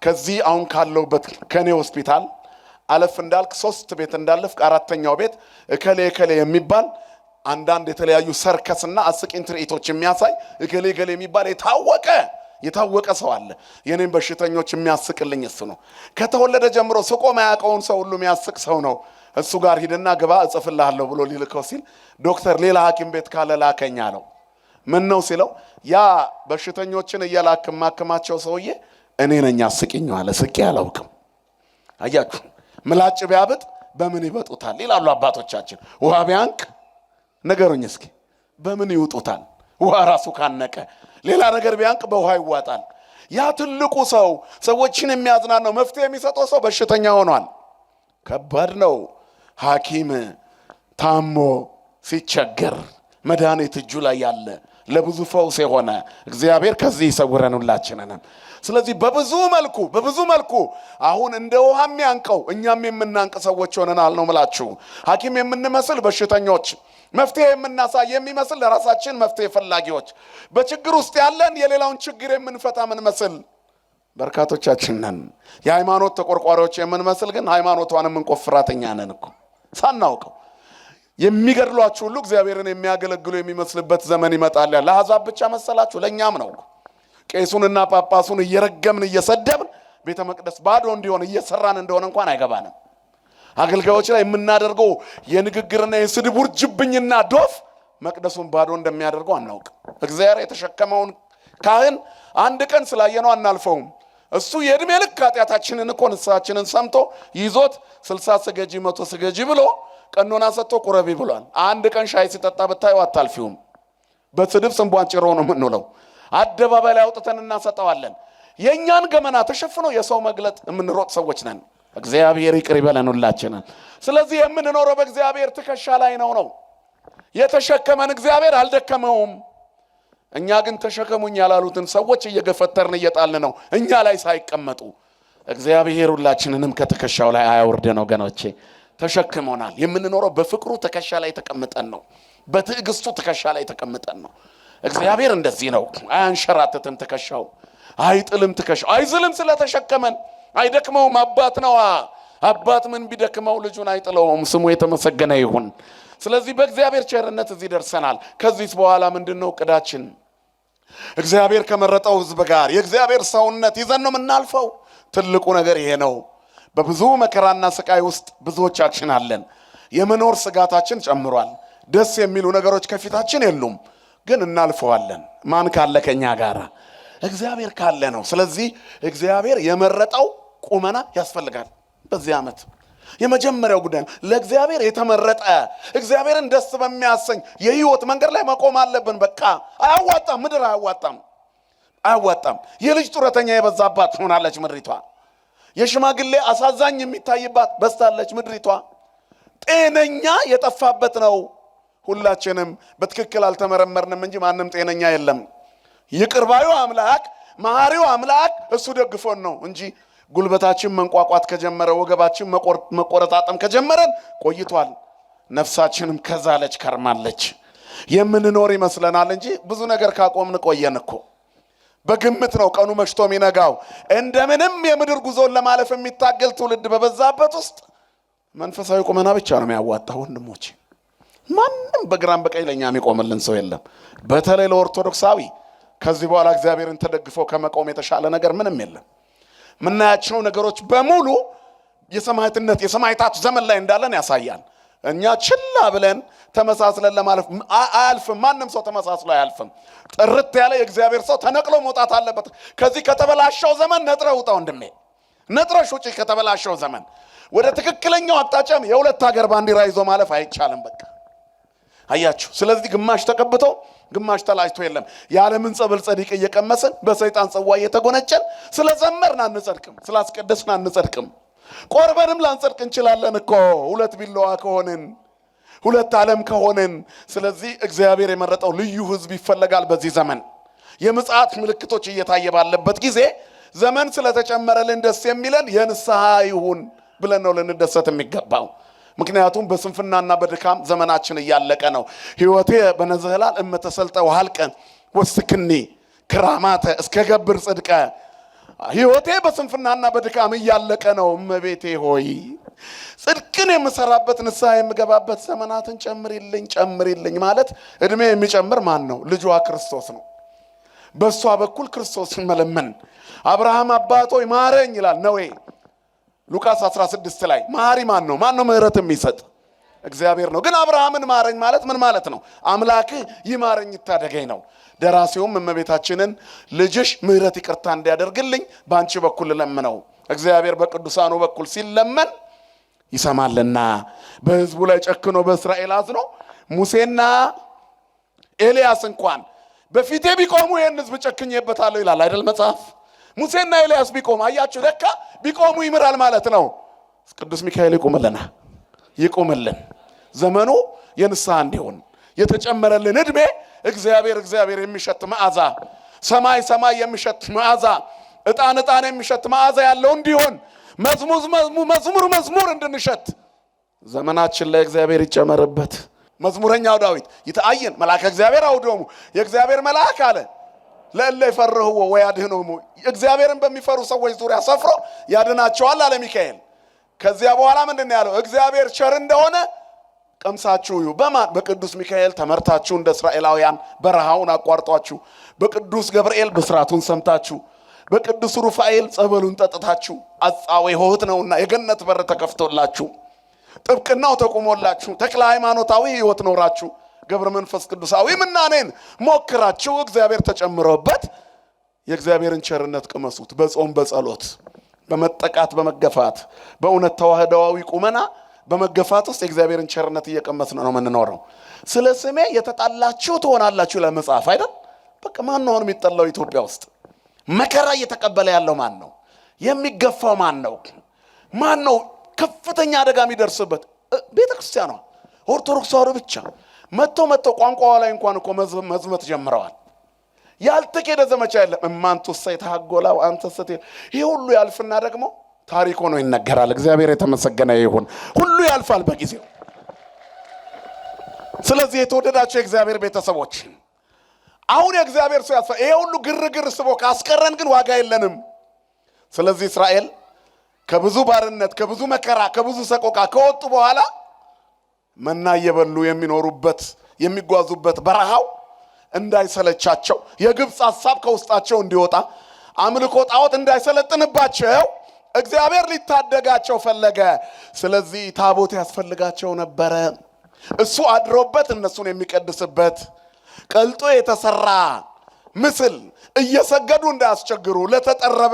ከዚህ አሁን ካለውበት ከኔ ሆስፒታል አለፍ እንዳልክ 3 ቤት እንዳለፍክ 4ኛው ቤት እከሌ እከሌ የሚባል አንዳንድ የተለያዩ ሰርከስና አስቂኝ ትርኢቶች የሚያሳይ እከሌ እከሌ የሚባል የታወቀ ሰው አለ። የኔን በሽተኞች የሚያስቅልኝ እሱ ነው። ከተወለደ ጀምሮ ስቆ ማያውቀውን ሰው ሁሉ የሚያስቅ ሰው ነው። እሱ ጋር ሂድና ግባ እጽፍልሃለሁ ብሎ ሊልከው ሲል ዶክተር ሌላ ሐኪም ቤት ካለ ላከኝ አለው። ምን ነው ሲለው ያ በሽተኞችን እየላክ ማከማቸው ሰውዬ እኔ ነኝ አስቂኝ አለ። ስቄ አላውቅም። አያችሁ ምላጭ ቢያብጥ በምን ይበጡታል ይላሉ አባቶቻችን። ውሃ ቢያንቅ ነገሩኝ እስኪ በምን ይውጡታል? ውሃ ራሱ ካነቀ ሌላ ነገር ቢያንቅ በውሃ ይዋጣል። ያ ትልቁ ሰው ሰዎችን የሚያዝናናው መፍትሄ የሚሰጠው ሰው በሽተኛ ሆኗል። ከባድ ነው። ሐኪም ታሞ ሲቸገር መድኃኒት እጁ ላይ ያለ ለብዙ ፈውስ የሆነ እግዚአብሔር ከዚህ ይሰውረን ሁላችንንም። ስለዚህ በብዙ መልኩ አሁን እንደ ውሃ የሚያንቀው እኛም የምናንቅ ሰዎች ሆነናል ነው ምላችሁ። ሐኪም የምንመስል በሽተኞች፣ መፍትሄ የምናሳይ የሚመስል ለራሳችን መፍትሄ ፈላጊዎች፣ በችግር ውስጥ ያለን የሌላውን ችግር የምንፈታ የምንመስል በርካቶቻችን ነን። የሃይማኖት ተቆርቋሪዎች የምንመስል ግን ሃይማኖቷንም እንቆፍራተኛ ነን እኮ ሳናውቀው። የሚገድሏችሁ ሁሉ እግዚአብሔርን የሚያገለግሉ የሚመስልበት ዘመን ይመጣል። ለአሕዛብ ብቻ መሰላችሁ? ለኛም ነው። ቄሱንና ጳጳሱን እየረገምን እየሰደብን ቤተ መቅደስ ባዶ እንዲሆን እየሰራን እንደሆነ እንኳን አይገባንም። አገልጋዮች ላይ የምናደርገው የንግግርና የስድብ ውርጅብኝና ዶፍ መቅደሱን ባዶ እንደሚያደርገው አናውቅ። እግዚአብሔር የተሸከመውን ካህን አንድ ቀን ስላየነው አናልፈውም። እሱ የእድሜ ልክ ኃጢአታችንን እኮ ንስሐችንን ሰምቶ ይዞት 60 ስገጂ 100 ስገጂ ብሎ ቀኖና ሰጥቶ ቁረቢ ብሏል። አንድ ቀን ሻይ ሲጠጣ ብታዩ አታልፊውም። በስድብ ስንቧን ጭሮ ነው የምንውለው። አደባባይ ላይ አውጥተን እናሰጠዋለን። የእኛን ገመና ተሸፍኖ የሰው መግለጥ የምንሮጥ ሰዎች ነን። እግዚአብሔር ይቅር ይበለን ሁላችንን። ስለዚህ የምንኖረው በእግዚአብሔር ትከሻ ላይ ነው። የተሸከመን እግዚአብሔር አልደከመውም። እኛ ግን ተሸከሙኝ ያላሉትን ሰዎች እየገፈተርን እየጣልን ነው፣ እኛ ላይ ሳይቀመጡ። እግዚአብሔር ሁላችንንም ከትከሻው ላይ አያወርደን ወገኖቼ። ተሸክሞናል። የምንኖረው በፍቅሩ ትከሻ ላይ ተቀምጠን ነው። በትዕግስቱ ትከሻ ላይ ተቀምጠን ነው። እግዚአብሔር እንደዚህ ነው። አያንሸራተትም ትከሻው፣ አይጥልም ትከሻው፣ አይዝልም ስለተሸከመን። አይደክመውም። አባት ነው። አባት ምን ቢደክመው ልጁን አይጥለውም። ስሙ የተመሰገነ ይሁን። ስለዚህ በእግዚአብሔር ቸርነት እዚህ ደርሰናል። ከዚህ በኋላ ምንድነው እቅዳችን? እግዚአብሔር ከመረጠው ሕዝብ ጋር የእግዚአብሔር ሰውነት ይዘን ነው የምናልፈው። ትልቁ ነገር ይሄ ነው። በብዙ መከራና ስቃይ ውስጥ ብዙዎቻችን አለን። የመኖር ስጋታችን ጨምሯል። ደስ የሚሉ ነገሮች ከፊታችን የሉም፣ ግን እናልፈዋለን። ማን ካለ ከኛ ጋር? እግዚአብሔር ካለ ነው። ስለዚህ እግዚአብሔር የመረጠው ቁመና ያስፈልጋል። በዚህ ዓመት የመጀመሪያው ጉዳይ ለእግዚአብሔር የተመረጠ እግዚአብሔርን ደስ በሚያሰኝ የህይወት መንገድ ላይ መቆም አለብን። በቃ አያዋጣም፣ ምድር አያዋጣም። የልጅ ጡረተኛ የበዛባት ሆናለች ምድሪቷ። የሽማግሌ አሳዛኝ የሚታይባት በስታለች ምድሪቷ። ጤነኛ የጠፋበት ነው። ሁላችንም በትክክል አልተመረመርንም እንጂ ማንም ጤነኛ የለም። ይቅርባዩ አምላክ መሐሪው አምላክ እሱ ደግፎን ነው እንጂ ጉልበታችን መንቋቋት ከጀመረ ወገባችን መቆረጣጠም ከጀመረን ቆይቷል። ነፍሳችንም ከዛለች ከርማለች። የምንኖር ይመስለናል እንጂ ብዙ ነገር ካቆምን ቆየን እኮ። በግምት ነው ቀኑ መሽቶ የሚነጋው። እንደምንም የምድር ጉዞን ለማለፍ የሚታገል ትውልድ በበዛበት ውስጥ መንፈሳዊ ቁመና ብቻ ነው የሚያዋጣው ወንድሞቼ። ማንም በግራም በቀኝ ለኛ የሚቆምልን ሰው የለም። በተለይ ለኦርቶዶክሳዊ ከዚህ በኋላ እግዚአብሔርን ተደግፎ ከመቆም የተሻለ ነገር ምንም የለም። ምናያቸው ነገሮች በሙሉ የሰማዕታት ዘመን ላይ እንዳለን ያሳያል። እኛ ችላ ብለን ተመሳስለን ለማለፍ አያልፍም። ማንም ሰው ተመሳስሎ አያልፍም። ጥርት ያለ የእግዚአብሔር ሰው ተነቅሎ መውጣት አለበት። ከዚህ ከተበላሸው ዘመን ነጥረህ ውጣ ወንድሜ፣ ነጥረሽ ውጪ ከተበላሸው ዘመን። ወደ ትክክለኛው አቅጣጫም የሁለት ሀገር ባንዲራ ይዞ ማለፍ አይቻልም። በቃ አያችሁ። ስለዚህ ግማሽ ተቀብቶ ግማሽ ተላጭቶ የለም። የዓለምን ጸበል ጸዲቅ እየቀመስን በሰይጣን ጽዋ እየተጎነጨን ስለዘመርን አንጸድቅም፣ ስላስቀደስን አንጸድቅም። ቆርበንም ላንጸድቅ እንችላለን እኮ ሁለት ቢላዋ ከሆንን፣ ሁለት ዓለም ከሆንን። ስለዚህ እግዚአብሔር የመረጠው ልዩ ሕዝብ ይፈለጋል በዚህ ዘመን። የምጽአት ምልክቶች እየታየ ባለበት ጊዜ ዘመን ስለተጨመረልን ደስ የሚለን የንስሐ ይሁን ብለን ነው ልንደሰት የሚገባው። ምክንያቱም በስንፍናና በድካም ዘመናችን እያለቀ ነው። ሕይወቴ በነዘህላል እመተሰልጠ ወሃልቀን ወስክኒ ክራማተ እስከ ገብር ጽድቀ። ሕይወቴ በስንፍናና በድካም እያለቀ ነው። እመቤቴ ሆይ ጽድቅን የምሰራበት ንስሐ የምገባበት ዘመናትን ጨምሪልኝ ማለት እድሜ የሚጨምር ማን ነው? ልጇ ክርስቶስ ነው። በሷ በኩል ክርስቶስን መለመን። አብርሃም አባቶይ ማረኝ ይላል ነዌ ሉቃስ 16 ላይ። ማሪ ማን ነው? ማን ነው ምህረት የሚሰጥ? እግዚአብሔር ነው። ግን አብርሃምን ማረኝ ማለት ምን ማለት ነው? አምላክህ ይማረኝ ይታደገኝ ነው። ደራሲውም እመቤታችንን ልጅሽ ምህረት ይቅርታ እንዲያደርግልኝ በአንቺ በኩል ለምነው። እግዚአብሔር በቅዱሳኑ በኩል ሲለመን ይሰማልና በህዝቡ ላይ ጨክኖ በእስራኤል አዝኖ ሙሴና ኤልያስ እንኳን በፊቴ ቢቆሙ ይህን ህዝብ ጨክኜበታለሁ ይላል አይደል መጽሐፍ? ሙሴና ኤልያስ ቢቆሙ አያችሁ፣ ለካ ቢቆሙ ይምራል ማለት ነው። ቅዱስ ሚካኤል ይቆምልን ዘመኑ የንስሐ እንዲሆን የተጨመረልን እድሜ እግዚአብሔር የሚሸት መዓዛ፣ ሰማይ የሚሸት መዓዛ፣ ዕጣን የሚሸት መዓዛ ያለው እንዲሆን መዝሙር እንድንሸት ዘመናችን ላይ እግዚአብሔር ይጨመርበት። መዝሙረኛው ዳዊት ይተአየን መልአከ እግዚአብሔር አውዶሙ የእግዚአብሔር መልአክ አለ ለእለ ይፈርህዎ ወያድኅኖሙ እግዚአብሔርን በሚፈሩ ሰዎች ዙሪያ ሰፍሮ ያድናቸዋል አለ ሚካኤል። ከዚያ በኋላ ምንድነው ያለው? እግዚአብሔር ቸር እንደሆነ ቀምሳችሁ እዩ። በማን? በቅዱስ ሚካኤል ተመርታችሁ እንደ እስራኤላውያን በረሃውን አቋርጧችሁ፣ በቅዱስ ገብርኤል ብስራቱን ሰምታችሁ፣ በቅዱስ ሩፋኤል ጸበሉን ጠጥታችሁ፣ አጻዌ ሆህት ነውና የገነት በር ተከፍቶላችሁ፣ ጥብቅናው ተቆሞላችሁ፣ ተክለ ሃይማኖታዊ ሕይወት ኖራችሁ፣ ገብረ መንፈስ ቅዱሳዊ ምናኔን ሞክራችሁ እግዚአብሔር ተጨምሮበት የእግዚአብሔርን ቸርነት ቅመሱት። በጾም በጸሎት በመጠቃት በመገፋት በእውነት ተዋህዳዊ ቁመና በመገፋት ውስጥ የእግዚአብሔርን ቸርነት እየቀመስን ነው የምንኖረው። ስለ ስሜ የተጣላችሁ ትሆናላችሁ ለመጽሐፍ አይደል? በቃ ማን ነው የሚጠላው? ኢትዮጵያ ውስጥ መከራ እየተቀበለ ያለው ማን ነው? የሚገፋው ማን ነው? ማን ነው ከፍተኛ አደጋ የሚደርስበት? ቤተክርስቲያኗ ኦርቶዶክስ ተዋሕዶ ብቻ። መጥቶ ቋንቋዋ ላይ እንኳን እኮ መዝመት ጀምረዋል። ያልተኬደ ዘመቻ የለም። እማንቱ ሰይታጎላው አንተ ሰቴ ይሄ ሁሉ ያልፍና ደግሞ ታሪክ ሆኖ ይነገራል። እግዚአብሔር የተመሰገነ ይሁን። ሁሉ ያልፋል በጊዜው። ስለዚህ የተወደዳችሁ የእግዚአብሔር ቤተሰቦች አሁን የእግዚአብሔር ሰው ያስፈ ይሄ ሁሉ ግርግር ስቦ ካስቀረን ግን ዋጋ የለንም። ስለዚህ እስራኤል ከብዙ ባርነት፣ ከብዙ መከራ፣ ከብዙ ሰቆቃ ከወጡ በኋላ መና እየበሉ የሚኖሩበት የሚጓዙበት በረሃው እንዳይሰለቻቸው፣ የግብፅ ሐሳብ ከውስጣቸው እንዲወጣ፣ አምልኮ ጣዖት እንዳይሰለጥንባቸው እግዚአብሔር ሊታደጋቸው ፈለገ። ስለዚህ ታቦት ያስፈልጋቸው ነበረ። እሱ አድሮበት እነሱን የሚቀድስበት ቀልጦ የተሰራ ምስል እየሰገዱ እንዳያስቸግሩ፣ ለተጠረበ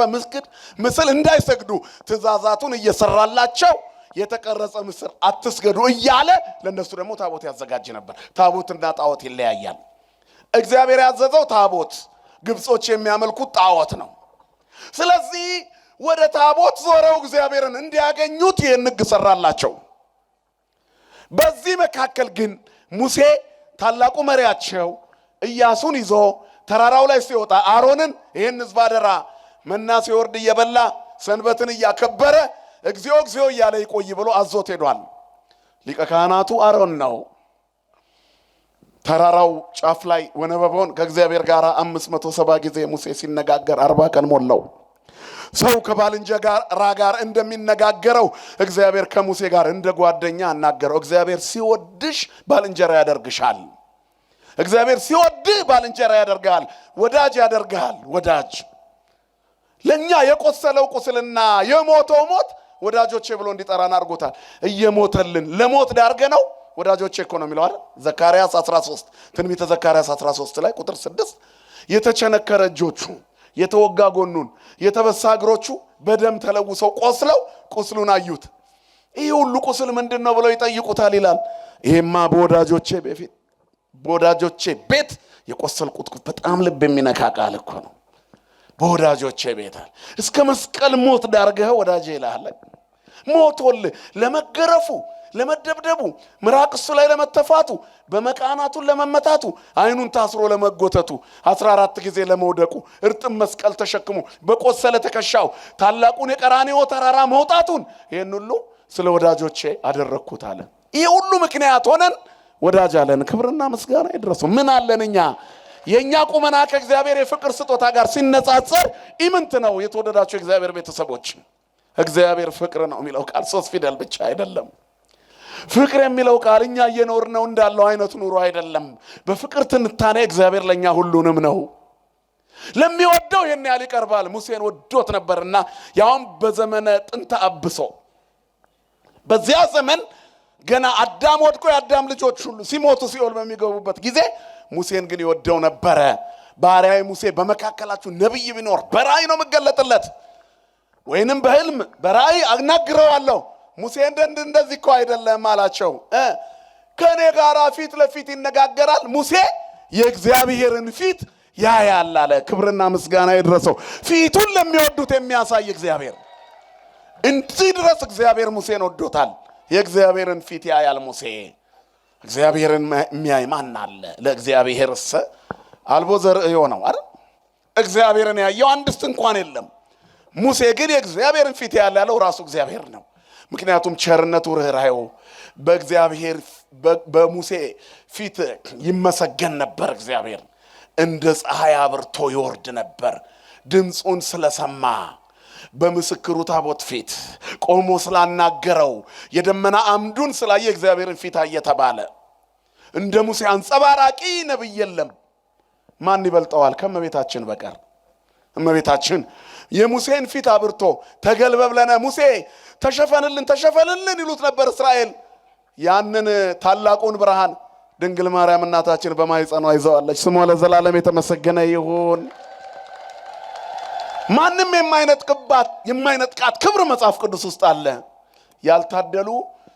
ምስል እንዳይሰግዱ ትእዛዛቱን እየሰራላቸው የተቀረጸ ምስል አትስገዱ እያለ ለነሱ ደግሞ ታቦት ያዘጋጅ ነበር። ታቦትና ጣዖት ይለያያል። እግዚአብሔር ያዘዘው ታቦት፣ ግብጾች የሚያመልኩት ጣዖት ነው። ስለዚህ ወደ ታቦት ዞረው እግዚአብሔርን እንዲያገኙት ይህን ሕግ ሰራላቸው። በዚህ መካከል ግን ሙሴ ታላቁ መሪያቸው ኢያሱን ይዞ ተራራው ላይ ሲወጣ አሮንን ይህን ሕዝብ አደራ መና ሲወርድ እየበላ ሰንበትን እያከበረ እግዚኦ እግዚኦ እያለ ይቆይ ብሎ አዞት ሄዷል። ሊቀ ካህናቱ አሮን ነው። ተራራው ጫፍ ላይ ወነበቦን ከእግዚአብሔር ጋር 570 ጊዜ ሙሴ ሲነጋገር 40 ቀን ሞላው። ሰው ከባልንጀራ ጋር እንደሚነጋገረው እግዚአብሔር ከሙሴ ጋር እንደ ጓደኛ አናገረው። እግዚአብሔር ሲወድሽ ባልንጀራ ያደርግሻል። እግዚአብሔር ሲወድህ ባልንጀራ ያደርጋል፣ ወዳጅ ያደርጋል። ወዳጅ ለኛ የቆሰለው ቁስልና የሞተው ሞት ወዳጆቼ ብሎ እንዲጠራን አድርጎታል። እየሞተልን ለሞት ዳርገ ነው ወዳጆቼ እኮ ነው የሚለው አይደል? ዘካርያስ 13 ትንቢተ ዘካርያስ 13 ላይ ቁጥር 6 የተቸነከረ እጆቹ፣ የተወጋ ጎኑን፣ የተበሳ እግሮቹ በደም ተለውሰው ቆስለው ቁስሉን አዩት። ይህ ሁሉ ቁስል ምንድነው ብለው ይጠይቁታል ይላል። ይሄማ በወዳጆቼ ቤት የቆሰልኩት በጣም ልብ የሚነካ ቃል እኮ ነው። በወዳጆቼ ቤት አለ። እስከ መስቀል ሞት ዳርገህ ወዳጄ ይላል። ሞቶልህ ለመገረፉ፣ ለመደብደቡ፣ ምራቅ እሱ ላይ ለመተፋቱ፣ በመቃናቱን ለመመታቱ፣ አይኑን ታስሮ ለመጎተቱ፣ 14 ጊዜ ለመውደቁ፣ እርጥም መስቀል ተሸክሞ በቆሰለ ተከሻው ታላቁን የቀራንዮ ተራራ መውጣቱን፣ ይህን ሁሉ ስለ ወዳጆቼ አደረኩት አለ። ይሄ ሁሉ ምክንያት ሆነን ወዳጅ አለን። ክብርና ምስጋና ይድረሰው። ምን አለን እኛ? የኛ ቁመና ከእግዚአብሔር የፍቅር ስጦታ ጋር ሲነጻጸር ኢምንት ነው። የተወደዳችሁ የእግዚአብሔር ቤተሰቦች እግዚአብሔር ፍቅር ነው የሚለው ቃል 3 ፊደል ብቻ አይደለም። ፍቅር የሚለው ቃል እኛ እየኖርነው እንዳለው አይነት ኑሮ አይደለም። በፍቅር ትንታኔ እግዚአብሔር ለኛ ሁሉንም ነው። ለሚወደው ይሄን ያህል ይቀርባል። ሙሴን ወዶት ነበርና ያውም በዘመነ ጥንተ አብሶ በዚያ ዘመን ገና አዳም ወድቆ የአዳም ልጆች ሁሉ ሲሞቱ ሲኦል በሚገቡበት ጊዜ ሙሴን ግን ይወደው ነበረ። ባሪያዬ ሙሴ በመካከላችሁ ነብይ ቢኖር በራእይ ነው መገለጥለት ወይንም በህልም በራእይ አናግረዋለሁ። ሙሴ እንደዚህ እኮ አይደለም አላቸው። ከኔ ጋር ፊት ለፊት ይነጋገራል፣ ሙሴ የእግዚአብሔርን ፊት ያያል አለ። ክብርና ምስጋና ይድረሰው። ፊቱን ለሚወዱት የሚያሳይ እግዚአብሔር። እንዲህ ድረስ እግዚአብሔር ሙሴን ወዶታል። የእግዚአብሔርን ፊት ያያል ሙሴ። እግዚአብሔርን የሚያይ ማን አለ? ለእግዚአብሔርስ አልቦ ዘርእዮ ነው አይደል? እግዚአብሔርን ያየው አንድስ እንኳን የለም። ሙሴ ግን የእግዚአብሔርን ፊት ያያል ራሱ እግዚአብሔር ነው። ምክንያቱም ቸርነቱ ርህራሄው በእግዚአብሔር በሙሴ ፊት ይመሰገን ነበር። እግዚአብሔር እንደ ፀሐይ አብርቶ ይወርድ ነበር። ድምፁን ስለሰማ በምስክሩ ታቦት ፊት ቆሞ ስላናገረው የደመና አምዱን ስላየ እግዚአብሔርን ፊት አየተባለ እንደ ሙሴ አንጸባራቂ ነብይ የለም። ማን ይበልጠዋል ከመቤታችን በቀር? እመቤታችን የሙሴን ፊት አብርቶ ተገልበብለነ ሙሴ ተሸፈንልን ይሉት ነበር እስራኤል። ያንን ታላቁን ብርሃን ድንግል ማርያም እናታችን በማይጸኗ ይዘዋለች። ስሟ ለዘላለም የተመሰገነ ይሁን። ማንም የማይነጥቃት ክብር መጽሐፍ ቅዱስ ውስጥ አለ። ያልታደሉ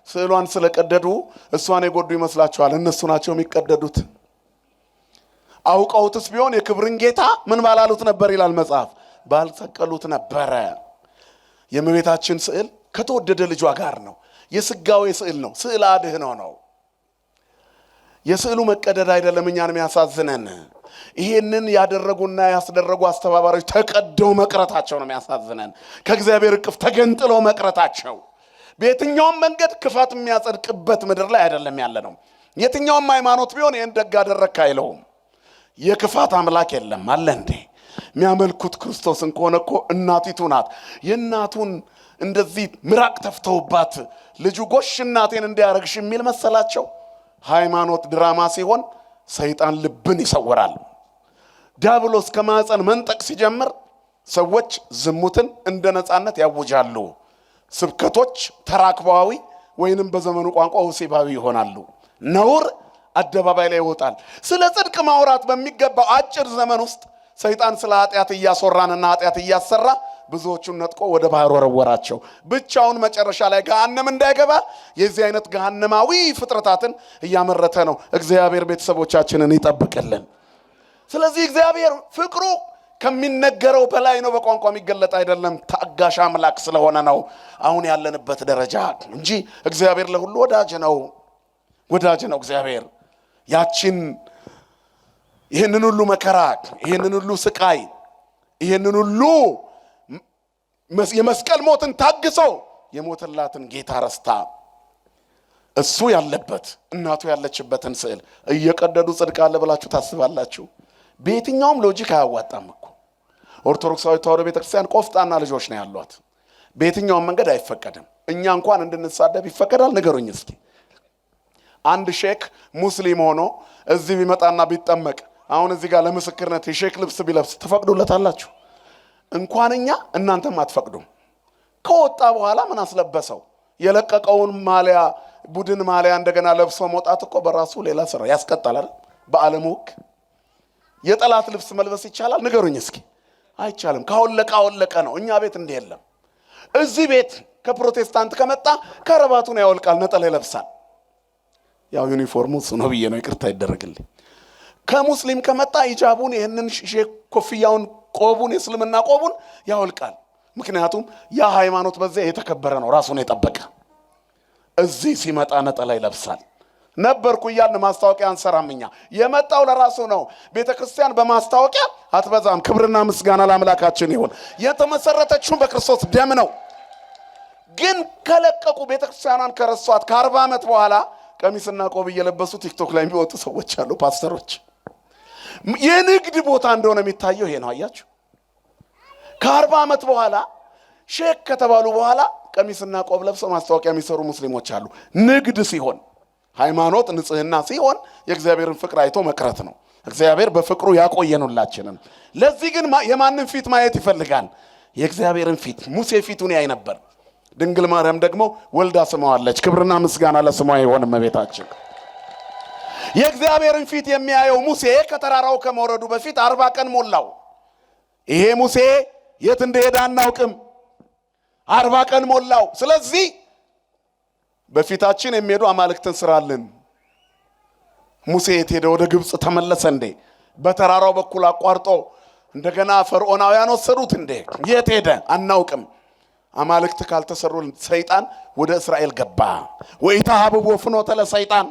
ስዕሏን ስለቀደዱ እሷን የጎዱ ይመስላችኋል? እነሱ ናቸው የሚቀደዱት። አውቀውትስ ቢሆን የክብርን ጌታ ምን ባላሉት ነበር ይላል መጽሐፍ፣ ባልሰቀሉት ነበረ። የእመቤታችን ስዕል ከተወደደ ልጇ ጋር ነው። የስጋዌ ስዕል ነው። ስዕል አድኅኖ ነው። የስዕሉ መቀደድ አይደለም እኛን የሚያሳዝነን። ይሄንን ያደረጉና ያስደረጉ አስተባባሪዎች ተቀደው መቅረታቸው ነው የሚያሳዝነን። ከእግዚአብሔር እቅፍ ተገንጥለው መቅረታቸው። በየትኛውም መንገድ ክፋት የሚያጸድቅበት ምድር ላይ አይደለም ያለ ነው። የትኛውም ሃይማኖት ቢሆን ይህን ደግ አደረግክ አይለውም። የክፋት አምላክ የለም አለ እንዴ? የሚያመልኩት ክርስቶስን ከሆነ እኮ እናቲቱ ናት። የእናቱን እንደዚህ ምራቅ ተፍተውባት ልጁ ጎሽ እናቴን እንዲያረግሽ የሚል መሰላቸው። ሃይማኖት ድራማ ሲሆን ሰይጣን ልብን ይሰወራል። ዲያብሎስ ከማህፀን መንጠቅ ሲጀምር ሰዎች ዝሙትን እንደ ነፃነት ያውጃሉ። ስብከቶች ተራክባዊ ወይንም በዘመኑ ቋንቋ ወሲባዊ ይሆናሉ። ነውር አደባባይ ላይ ይወጣል። ስለ ጽድቅ ማውራት በሚገባው አጭር ዘመን ውስጥ ሰይጣን ስለ ኃጢአት እያስወራንና ኃጢአት እያሰራ ብዙዎቹን ነጥቆ ወደ ባህር ወረወራቸው። ብቻውን መጨረሻ ላይ ገሃነም እንዳይገባ የዚህ አይነት ገሃነማዊ ፍጥረታትን እያመረተ ነው። እግዚአብሔር ቤተሰቦቻችንን ይጠብቅልን። ስለዚህ እግዚአብሔር ፍቅሩ ከሚነገረው በላይ ነው። በቋንቋ የሚገለጥ አይደለም። ታጋሽ አምላክ ስለሆነ ነው አሁን ያለንበት ደረጃ እንጂ እግዚአብሔር ለሁሉ ወዳጅ ነው። እግዚአብሔር ይህንን ሁሉ መከራ፣ ይህንን ሁሉ ስቃይ፣ ይህንን ሁሉ የመስቀል ሞትን ታግሰው የሞተላትን ጌታ ረስታ እሱ ያለበት እናቱ ያለችበትን ስዕል እየቀደዱ ጽድቅ አለ ብላችሁ ታስባላችሁ? በየትኛውም ሎጂክ አያዋጣም እኮ። ኦርቶዶክሳዊ ተዋሕዶ ቤተክርስቲያን ቆፍጣና ልጆች ነው ያሏት። በየትኛውም መንገድ አይፈቀድም። እኛ እንኳን እንድንሳደብ ይፈቀዳል? ንገሩኝ እስኪ። አንድ ሼክ ሙስሊም ሆኖ እዚህ ቢመጣና ቢጠመቅ አሁን እዚህ ጋር ለምስክርነት የሼክ ልብስ ቢለብስ ትፈቅዱለታላችሁ? እንኳን እኛ እናንተም አትፈቅዱም። ከወጣ በኋላ ምን አስለበሰው? የለቀቀውን ማሊያ ቡድን ማሊያ እንደገና ለብሶ መውጣት እኮ በራሱ ሌላ ስራ ያስቀጣል አይደል? በዓለም ሕግ የጠላት ልብስ መልበስ ይቻላል? ንገሩኝ እስኪ። አይቻልም። ካወለቀ ነው። እኛ ቤት እንዲህ የለም። እዚህ ቤት ከፕሮቴስታንት ከመጣ ከረባቱን ያወልቃል፣ ነጠላ ይለብሳል። ያው ዩኒፎርሙ እሱ ነው ብዬ ነው፣ ይቅርታ ይደረግልኝ። ከሙስሊም ከመጣ ሂጃቡን፣ ይህንን ሼክ ኮፍያውን፣ ቆቡን፣ የእስልምና ቆቡን ያወልቃል። ምክንያቱም ያ ሃይማኖት በዚያ የተከበረ ነው፣ ራሱን የጠበቀ። እዚህ ሲመጣ ነጠላ ይለብሳል። ነበርኩ እያልን ማስታወቂያ አንሰራም። እኛ የመጣው ለራሱ ነው። ቤተክርስቲያን በማስታወቂያ አትበዛም። ክብርና ምስጋና ለአምላካችን ይሁን። የተመሰረተችው በክርስቶስ ደም ነው። ግን ከለቀቁ ቤተክርስቲያኗን ከረሷት ከ40 ዓመት በኋላ ቀሚስና ቆብ እየለበሱ ቲክቶክ ላይ የሚወጡ ሰዎች አሉ፣ ፓስተሮች። የንግድ ቦታ እንደሆነ የሚታየው ይሄ ነው። አያችሁ፣ ከ40 ዓመት በኋላ ሼክ ከተባሉ በኋላ ቀሚስና ቆብ ለብሰው ማስታወቂያ የሚሰሩ ሙስሊሞች አሉ። ንግድ ሲሆን፣ ሃይማኖት ንጽህና ሲሆን የእግዚአብሔርን ፍቅር አይቶ መቅረት ነው። እግዚአብሔር በፍቅሩ ያቆየኑላችንን። ለዚህ ግን የማንን ፊት ማየት ይፈልጋል? የእግዚአብሔርን ፊት። ሙሴ ፊቱን ያይ ነበር። ድንግል ማርያም ደግሞ ወልዳ ስመዋለች። ክብርና ምስጋና ለስሟ ይሁን እመቤታችን። የእግዚአብሔርን ፊት የሚያየው ሙሴ ከተራራው ከመውረዱ በፊት 40 ቀን ሞላው። ይሄ ሙሴ የት እንደሄደ አናውቅም። 40 ቀን ሞላው። ስለዚህ በፊታችን የሚሄዱ አማልክትን ስራልን። ሙሴ የት ሄደ? ወደ ግብጽ ተመለሰ እንዴ? በተራራው በኩል አቋርጦ እንደገና ፈርዖናውያን ወሰዱት እንዴ? የት ሄደ? አናውቅም። አማልክት ካልተሰሩ ሰይጣን ወደ እስራኤል ገባ። ወኢታሃብቦ ፍኖተ ለሰይጣን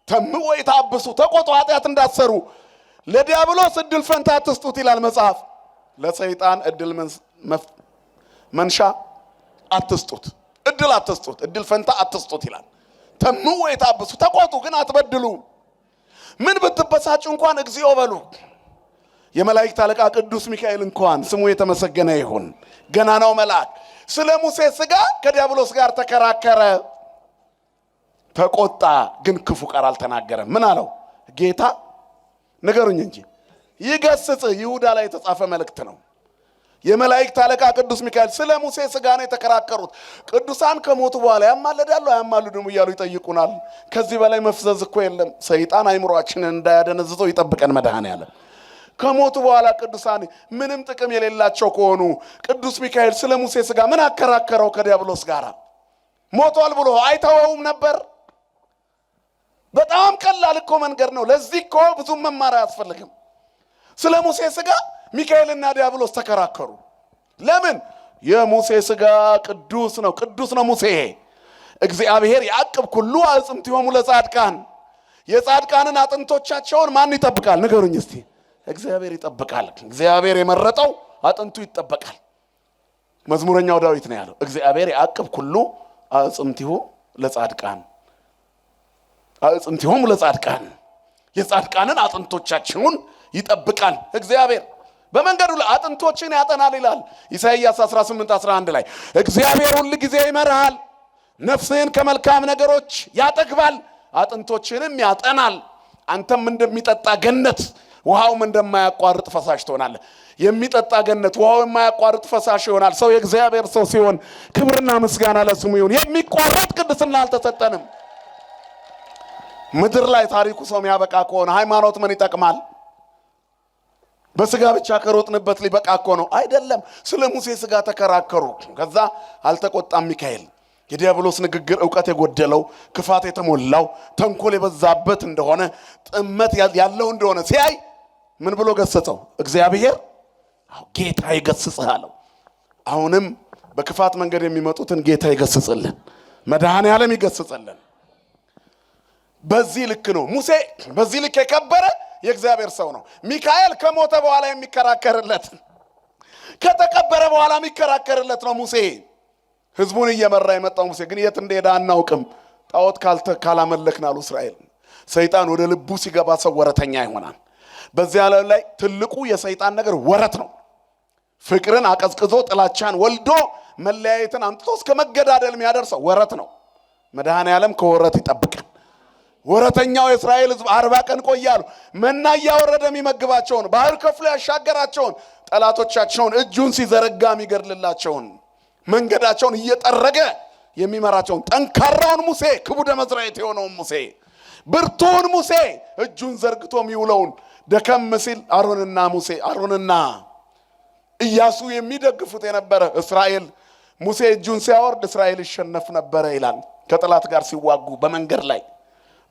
ተም ወኢታብሱ ተቆጡ፣ ኃጢአት እንዳትሰሩ ለዲያብሎስ እድል ፈንታ አትስጡት ይላል መጽሐፍ። ለሰይጣን እድል መንሻ አትስጡት፣ እድል አትስጡት፣ እድል ፈንታ አትስጡት ይላል። ተም ወኢታብሱ ተቆጡ፣ ግን አትበድሉ። ምን ብትበሳጩ እንኳን እግዚኦ በሉ። የመላእክት አለቃ ቅዱስ ሚካኤል እንኳን ስሙ የተመሰገነ ይሁን፣ ገናናው መልአክ ስለ ሙሴ ሥጋ ከዲያብሎስ ጋር ተከራከረ፣ ተቆጣ፣ ግን ክፉ ቃል አልተናገረም። ምን አለው ጌታ? ንገሩኝ እንጂ ይገስጽ። ይሁዳ ላይ የተጻፈ መልእክት ነው። የመላእክት አለቃ ቅዱስ ሚካኤል ስለ ሙሴ ሥጋ ነው የተከራከሩት። ቅዱሳን ከሞቱ በኋላ ያማልዳሉ አያማልዱም እያሉ ይጠይቁናል። ከዚህ በላይ መፍዘዝ እኮ የለም። ሰይጣን አይምሮአችንን እንዳያደነዝዘው ይጠብቀን መድኃኔዓለም። ከሞቱ በኋላ ቅዱሳን ምንም ጥቅም የሌላቸው ከሆኑ ቅዱስ ሚካኤል ስለ ሙሴ ሥጋ ምን አከራከረው ከዲያብሎስ ጋር? ሞቷል ብሎ አይተወውም ነበር? በጣም ቀላል እኮ መንገድ ነው። ለዚህ እኮ ብዙ መማር አያስፈልግም። ስለ ሙሴ ሥጋ ሚካኤልና ዲያብሎስ ተከራከሩ። ለምን? የሙሴ ሥጋ ቅዱስ ነው፣ ቅዱስ ነው ሙሴ። እግዚአብሔር ያዕቅብ ኩሉ አዕጽምቲሆሙ ለጻድቃን። የጻድቃንን አጥንቶቻቸውን ማን ይጠብቃል? ንገሩኝ እስቲ። እግዚአብሔር ይጠብቃል። እግዚአብሔር የመረጠው አጥንቱ ይጠበቃል። መዝሙረኛው ዳዊት ነው ያለው፣ እግዚአብሔር ያዕቅብ ኩሉ አዕጽምቲሁ ለጻድቃን፣ አዕጽምቲሆሙ ለጻድቃን። የጻድቃንን አጥንቶቻቸውን ይጠብቃል እግዚአብሔር። በመንገዱ ላይ አጥንቶችን ያጠናል ይላል ኢሳይያስ 18:11 ላይ። እግዚአብሔር ሁሉ ጊዜ ይመራሃል፣ ነፍስህን ከመልካም ነገሮች ያጠግባል፣ አጥንቶችንም ያጠናል። አንተም እንደሚጠጣ ገነት ውሃውም እንደማያቋርጥ ፈሳሽ ትሆናለህ። የሚጠጣ ገነት ውሃው የማያቋርጥ ፈሳሽ ይሆናል። ሰው የእግዚአብሔር ሰው ሲሆን ክብርና ምስጋና ለስሙ ይሁን። የሚቋረጥ ቅድስና አልተሰጠንም። ምድር ላይ ታሪኩ ሰው የሚያበቃ ከሆነ ሃይማኖት ምን ይጠቅማል? በስጋ ብቻ ከሮጥንበት ሊበቃ እኮ ነው አይደለም። ስለ ሙሴ ሥጋ ተከራከሩ። ከዛ አልተቆጣም ሚካኤል። የዲያብሎስ ንግግር ዕውቀት የጎደለው ክፋት የተሞላው ተንኮል የበዛበት እንደሆነ ጥመት ያለው እንደሆነ ሲያይ ምን ብሎ ገሰጸው? እግዚአብሔር ጌታ ይገስጽህ አለው። አሁንም በክፋት መንገድ የሚመጡትን ጌታ ይገስጽልን፣ መድኃኔዓለም ይገስጽልን። በዚህ ልክ ነው ሙሴ፣ በዚህ ልክ የከበረ የእግዚአብሔር ሰው ነው። ሚካኤል ከሞተ በኋላ የሚከራከርለት፣ ከተቀበረ በኋላ የሚከራከርለት ነው ሙሴ። ህዝቡን እየመራ የመጣው ሙሴ ግን የት እንደሄደ አናውቅም። ጣዖት ካላመለክን አሉ እስራኤል። ሰይጣን ወደ ልቡ ሲገባ ሰው ወረተኛ ይሆናል። በዚህ ዓለም ላይ ትልቁ የሰይጣን ነገር ወረት ነው። ፍቅርን አቀዝቅዞ ጥላቻን ወልዶ መለያየትን አምጥቶ እስከ መገዳደል የሚያደርሰው ወረት ነው። መድኃኔዓለም ከወረት ይጠብቀን። ወረተኛው የእስራኤል ህዝብ 40 ቀን ቆያሉ። መና እያወረደ የሚመግባቸውን፣ ባህር ከፍሎ ያሻገራቸውን፣ ጠላቶቻቸውን እጁን ሲዘረጋ የሚገድልላቸውን፣ መንገዳቸውን እየጠረገ የሚመራቸውን ጠንካራውን ሙሴ፣ ክቡደ መዝራዕት የሆነውን ሙሴ፣ ብርቱውን ሙሴ፣ እጁን ዘርግቶ የሚውለውን ደከም ሲል አሮንና ኢያሱ የሚደግፉት የነበረ እስራኤል ሙሴ እጁን ሲያወርድ እስራኤል ይሸነፍ ነበረ ይላል። ከጠላት ጋር ሲዋጉ በመንገድ ላይ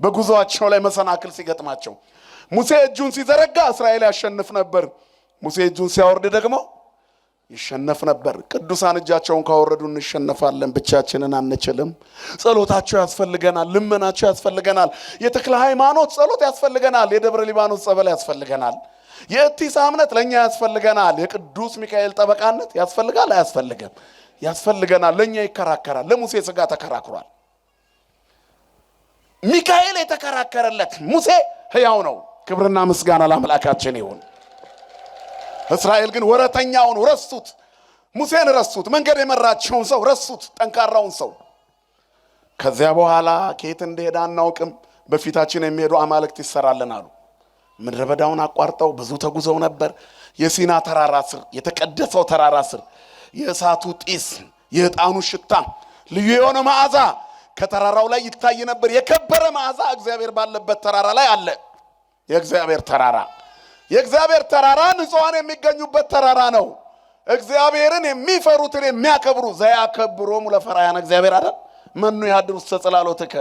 በጉዞአቸው ላይ መሰናክል ሲገጥማቸው ሙሴ እጁን ሲዘረጋ እስራኤል ያሸንፍ ነበር። ሙሴ እጁን ሲያወርድ ደግሞ ይሸነፍ ነበር። ቅዱሳን እጃቸውን ካወረዱ እንሸነፋለን፣ ብቻችንን አንችልም። ጸሎታቸው ያስፈልገናል፣ ልመናቸው ያስፈልገናል። የተክለ ሃይማኖት ጸሎት ያስፈልገናል። የደብረ ሊባኖስ ጸበል ያስፈልገናል። የእቲሳ እምነት ለኛ ያስፈልገናል። የቅዱስ ሚካኤል ጠበቃነት ያስፈልጋል አያስፈልግም? ያስፈልገናል። ለኛ ይከራከራል። ለሙሴ ስጋ ተከራክሯል። ሚካኤል የተከራከረለት ሙሴ ሕያው ነው። ክብርና ምስጋና ለአምላካችን ይሁን። እስራኤል ግን ወረተኛውን ረሱት። ሙሴን ረሱት። መንገድ የመራቸውን ሰው ረሱት። ጠንካራውን ሰው። ከዚያ በኋላ ከየት እንደሄደ አናውቅም። በፊታችን የሚሄዱ አማልክት ይሰራልን አሉ። ምድረ በዳውን አቋርጠው ብዙ ተጉዘው ነበር። የሲና ተራራ ስር፣ የተቀደሰው ተራራ ስር የእሳቱ ጢስ፣ የዕጣኑ ሽታ፣ ልዩ የሆነ መዓዛ ከተራራው ላይ ይታይ ነበር። የከበረ መዓዛ እግዚአብሔር ባለበት ተራራ ላይ አለ። የእግዚአብሔር ተራራ ንጹሐን የሚገኙበት ተራራ ነው። እግዚአብሔርን የሚፈሩትን የሚያከብሩ ዘያከብሮሙ ለፈራያነ እግዚአብሔር አይደል? መኑ ያድር ውስተ ጽላሎትከ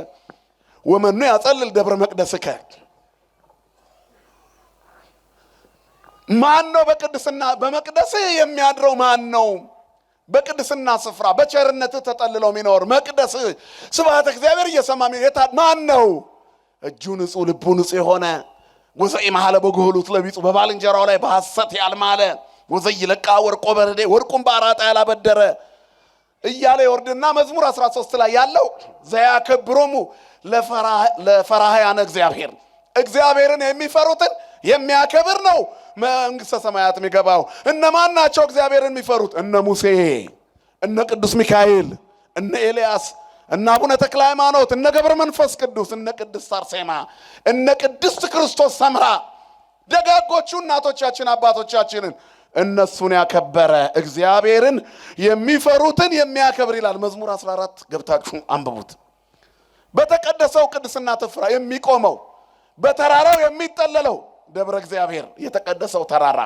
ወመኑ ያጸልል ደብረ መቅደስከ። ማን ነው በመቅደስ የሚያድረው? ማን ነው በቅድስና ስፍራ በቸርነት ተጠልለው የሚኖር? መቅደስ ስብሐተ እግዚአብሔር እየሰማ ማን ነው? እጁ ንጹህ ልቡ ንጹህ የሆነ ወዘይ መሐለ በጎህሉት ለቢጹ በባልንጀራው ላይ በሐሰት ያልማለ ወዘይ ለቃ ወርቆ በረዴ ወርቁን በአራጣ ያላበደረ እያለ ይወርድና መዝሙር 13 ላይ ያለው ዘያከብሮሙ ለፈራህያነ እግዚአብሔር፣ እግዚአብሔርን የሚፈሩትን የሚያከብር ነው መንግሥተ ሰማያት የሚገባው። እነማን ናቸው እግዚአብሔርን የሚፈሩት? እነ ሙሴ፣ እነ ቅዱስ ሚካኤል፣ እነ ኤልያስ፣ እነ አቡነ ተክለ ሃይማኖት፣ እነ ገብረ መንፈስ ቅዱስ፣ እነ ቅድስት አርሴማ፣ እነ ቅድስት ክርስቶስ ሰምራ፣ ደጋጎቹ እናቶቻችን አባቶቻችንን እነሱን ያከበረ እግዚአብሔርን የሚፈሩትን የሚያከብር ይላል መዝሙር 14 ገብታችሁ አንብቡት። በተቀደሰው ቅድስና ስፍራ የሚቆመው በተራራው የሚጠለለው ደብረ እግዚአብሔር የተቀደሰው ተራራ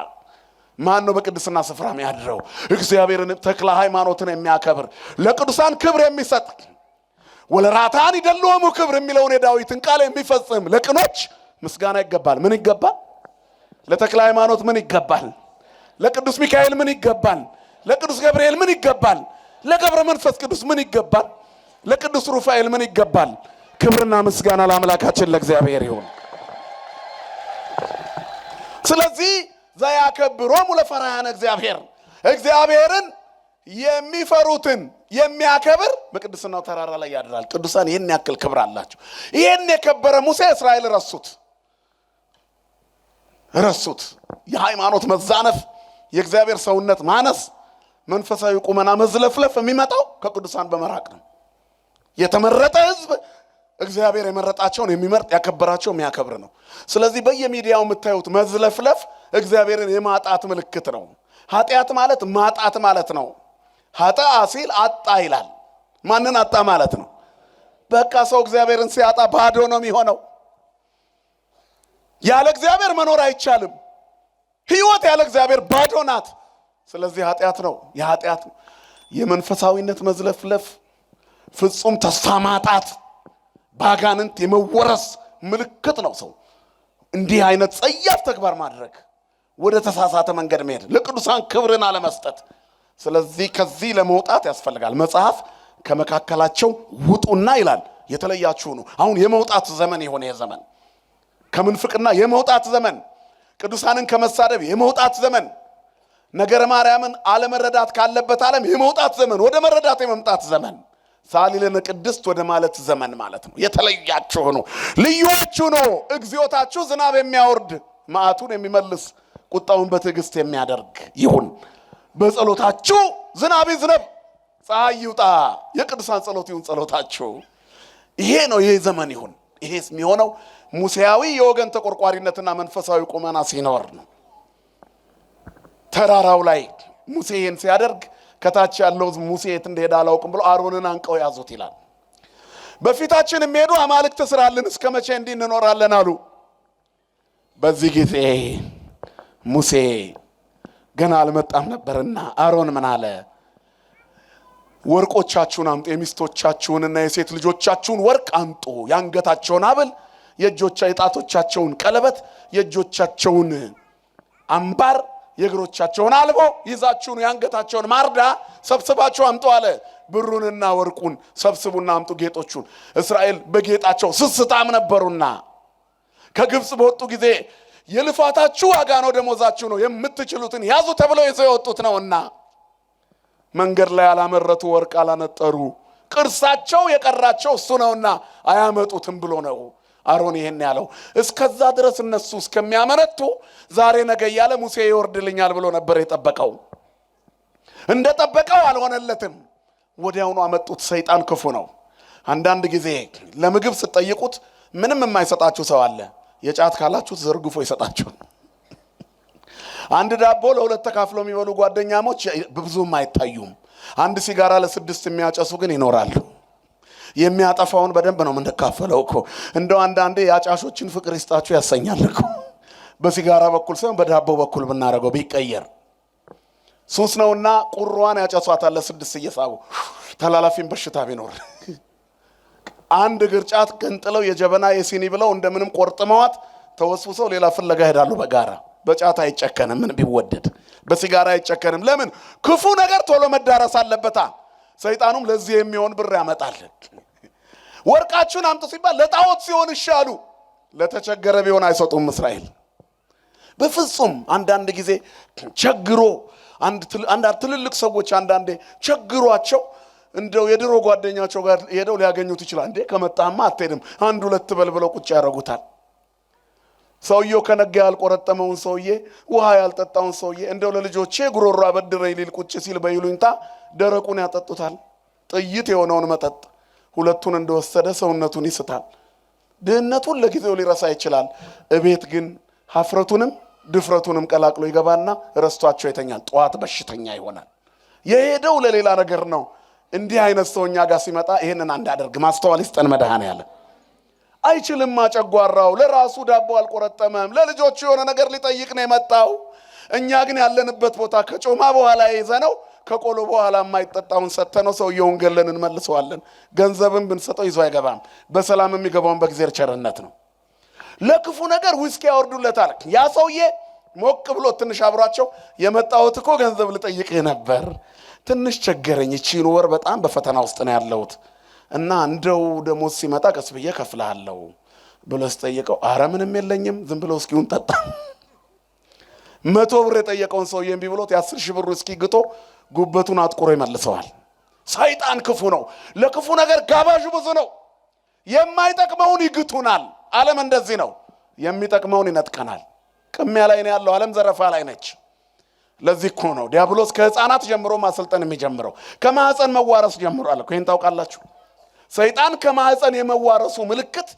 ማን ነው? በቅድስና ስፍራ የሚያድረው እግዚአብሔርን ተክለ ሃይማኖትን የሚያከብር ለቅዱሳን ክብር የሚሰጥ ወለራታን ይደልወሙ ክብር የሚለውን የዳዊትን ቃል የሚፈጽም ለቅኖች ምስጋና ይገባል። ምን ይገባል? ለተክለ ሃይማኖት ምን ይገባል? ለቅዱስ ሚካኤል ምን ይገባል? ለቅዱስ ገብርኤል ምን ይገባል? ለገብረ መንፈስ ቅዱስ ምን ይገባል? ለቅዱስ ሩፋኤል ምን ይገባል? ክብርና ምስጋና ለአምላካችን ለእግዚአብሔር ይሁን። ስለዚህ ዘያከብሮሙ ለፈራህያነ እግዚአብሔር፣ እግዚአብሔርን የሚፈሩትን የሚያከብር በቅድስናው ተራራ ላይ ያድራል። ቅዱሳን ይህን ያክል ክብር አላቸው። ይህን የከበረ ሙሴ እስራኤል ረሱት። የሃይማኖት መዛነፍ፣ የእግዚአብሔር ሰውነት ማነስ፣ መንፈሳዊ ቁመና መዝለፍለፍ የሚመጣው ከቅዱሳን በመራቅ ነው። የተመረጠ ሕዝብ እግዚአብሔር የመረጣቸውን የሚመርጥ ያከበራቸው የሚያከብር ነው። ስለዚህ በየሚዲያው የምታዩት መዝለፍለፍ እግዚአብሔርን የማጣት ምልክት ነው። ኃጢአት ማለት ማጣት ማለት ነው። ኃጢአ ሲል አጣ ይላል። ማንን አጣ ማለት ነው? በቃ ሰው እግዚአብሔርን ሲያጣ ባዶ ነው የሚሆነው። ያለ እግዚአብሔር መኖር አይቻልም። ሕይወት ያለ እግዚአብሔር ባዶ ናት። ስለዚህ ኃጢአት ነው። የኃጢአት የመንፈሳዊነት መዝለፍለፍ፣ ፍጹም ተስፋ ማጣት፣ ባጋንንት የመወረስ ምልክት ነው። ሰው እንዲህ አይነት ጸያፍ ተግባር ማድረግ፣ ወደ ተሳሳተ መንገድ መሄድ፣ ለቅዱሳን ክብርን አለመስጠት። ስለዚህ ከዚህ ለመውጣት ያስፈልጋል። መጽሐፍ ከመካከላቸው ውጡና ይላል። የተለያችሁ ነው። አሁን የመውጣት ዘመን የሆነ የዘመን ከምንፍቅና የመውጣት ዘመን፣ ቅዱሳንን ከመሳደብ የመውጣት ዘመን፣ ነገረ ማርያምን አለመረዳት ካለበት ዓለም የመውጣት ዘመን፣ ወደ መረዳት የመምጣት ዘመን፣ ሳሊለነ ቅድስት ወደ ማለት ዘመን ማለት ነው። የተለያችሁ ነው፣ ልዩዋችሁ ነው። እግዚኦታችሁ ዝናብ የሚያወርድ መዓቱን የሚመልስ ቁጣውን በትዕግስት የሚያደርግ ይሁን። በጸሎታችሁ ዝናብ ይዝነብ፣ ፀሐይ ይውጣ። የቅዱሳን ጸሎት ይሁን ጸሎታችሁ። ይሄ ነው ይሄ ዘመን ይሁን። ይሄስ የሚሆነው ሙሴያዊ የወገን ተቆርቋሪነትና መንፈሳዊ ቁመና ሲኖር ነው። ተራራው ላይ ሙሴ ይህን ሲያደርግ ከታች ያለው ሙሴ የት እንደሄደ አላውቅም ብሎ አሮንን አንቀው ያዙት ይላል። በፊታችን የሚሄዱ አማልክት ስራልን፣ እስከ መቼ እንዲህ እንኖራለን አሉ። በዚህ ጊዜ ሙሴ ገና አልመጣም ነበርና አሮን ምን አለ? ወርቆቻችሁን አምጡ፣ የሚስቶቻችሁንና የሴት ልጆቻችሁን ወርቅ አምጡ፣ የአንገታቸውን ሐብል፣ የጣቶቻቸውን ቀለበት፣ የእጆቻቸውን አምባር፣ የእግሮቻቸውን አልቦ ይዛችሁን የአንገታቸውን ማርዳ ሰብስባችሁ አምጡ አለ። ብሩንና ወርቁን ሰብስቡና አምጡ፣ ጌጦቹን። እስራኤል በጌጣቸው ስስታም ነበሩና ከግብፅ በወጡ ጊዜ የልፋታችሁ ዋጋ ነው፣ ደሞዛችሁ ነው፣ የምትችሉትን ያዙ ተብለው ይዘው የወጡት ነውና መንገድ ላይ ያላመረቱ ወርቅ አላነጠሩ ቅርሳቸው የቀራቸው እሱ ነውና አያመጡትም ብሎ ነው አሮን ይሄን ያለው። እስከዛ ድረስ እነሱ እስከሚያመነቱ ዛሬ ነገ ያለ ሙሴ ይወርድልኛል ብሎ ነበር የጠበቀው። እንደጠበቀው አልሆነለትም። ወዲያውኑ አመጡት። ሰይጣን ክፉ ነው። አንዳንድ ጊዜ ለምግብ ስትጠይቁት ምንም የማይሰጣችሁ ሰው አለ። የጫት ካላችሁ ዘርግፎ ይሰጣችሁ። አንድ ዳቦ ለሁለት ተካፍሎ የሚበሉ ጓደኛሞች ብዙም አይታዩም። አንድ ሲጋራ ለስድስት የሚያጨሱ ግን ይኖራሉ። የሚያጠፋውን በደንብ ነው የምንካፈለው እኮ። እንደው አንዳንዴ ያጫሾችን ፍቅር ይስጣችሁ ያሰኛል እኮ። በሲጋራ በኩል ሳይሆን በዳቦ በኩል ብናረገው ቢቀየር። ሱስ ነውና ቁርዋን ያጨሷታል ለስድስት እየሳቡ ተላላፊን በሽታ ቢኖር አንድ ግርጫት ገንጥለው የጀበና የሲኒ ብለው እንደምንም ቆርጥመዋት ተወስውሰው ሌላ ፍለጋ ሄዳሉ በጋራ። በጫት አይጨከንም ምን ቢወደድ፣ በሲጋራ አይጨከንም። ለምን? ክፉ ነገር ቶሎ መዳረስ አለበታ። ሰይጣኑም ለዚህ የሚሆን ብር ያመጣል። ወርቃችሁን አምጡ ሲባል ለጣዖት ሲሆን ይሻሉ፣ ለተቸገረ ቢሆን አይሰጡም እስራኤል በፍጹም። አንዳንድ ጊዜ ቸግሮ አንድ ትልልቅ ሰዎች አንዳንዴ ቸግሯቸው እንደው የድሮ ጓደኛቸው ጋር ሄደው ሊያገኙት ይችላል። እንዴ ከመጣማ አትሄድም አንድ ሁለት በልብለው ቁጭ ያደርጉታል። ሰውየው ከነጋ ያልቆረጠመውን ሰውዬ ውሃ ያልጠጣውን ሰውዬ እንደው ለልጆቼ ጉሮሮ አበድረኝ ሊል ቁጭ ሲል በይሉኝታ ደረቁን ያጠጡታል። ጥይት የሆነውን መጠጥ ሁለቱን እንደወሰደ ሰውነቱን ይስታል። ድህነቱን ለጊዜው ሊረሳ ይችላል። እቤት ግን ሀፍረቱንም ድፍረቱንም ቀላቅሎ ይገባና ረስቷቸው ይተኛል። ጠዋት በሽተኛ ይሆናል። የሄደው ለሌላ ነገር ነው። እንዲህ አይነት ሰውኛ ጋር ሲመጣ ይሄንን አንዳደርግ ማስተዋል ይስጠን መድኃኔዓለም። አይችልም አጨጓራው፣ ለራሱ ዳቦ አልቆረጠመም፣ ለልጆቹ የሆነ ነገር ሊጠይቅ ነው የመጣው። እኛ ግን ያለንበት ቦታ ከጮማ በኋላ ይዘነው ከቆሎ በኋላ የማይጠጣውን ሰተነው ሰውየውን ገለን እንመልሰዋለን። ገንዘብን ብንሰጠው ይዞ አይገባም። በሰላም የሚገባውን በእግዚአብሔር ቸርነት ነው። ለክፉ ነገር ውስኪ ያወርዱለታል። ያ ሰውዬ ሞቅ ብሎ ትንሽ አብሯቸው የመጣሁት እኮ ገንዘብ ልጠይቅህ ነበር፣ ትንሽ ቸገረኝ፣ እቺን ወር በጣም በፈተና ውስጥ ነው ያለሁት እና እንደው ደሞዝ ሲመጣ ቀስ ብዬ ከፍልሃለሁ ብሎ ሲጠይቀው አረ ምንም የለኝም ዝም ብሎ እስኪውን ጠጣ። 100 ብር የጠየቀውን ሰውዬ እምቢ ብሎት የ10 ሺህ ብር እስኪ ግቶ ጉበቱን አጥቁሮ ይመልሰዋል። ሰይጣን ክፉ ነው። ለክፉ ነገር ጋባዡ ብዙ ነው። የማይጠቅመውን ይግቱናል። ዓለም እንደዚህ ነው። የሚጠቅመውን ይነጥቀናል። ቅሚያ ላይ ነው ያለው ዓለም፣ ዘረፋ ላይ ነች። ለዚህ እኮ ነው ዲያብሎስ ከህፃናት ጀምሮ ማሰልጠን የሚጀምረው። ከማህፀን መዋረስ ጀምሯል እኮ። ይሄን ታውቃላችሁ? ሰይጣን ከማህፀን የመዋረሱ ምልክት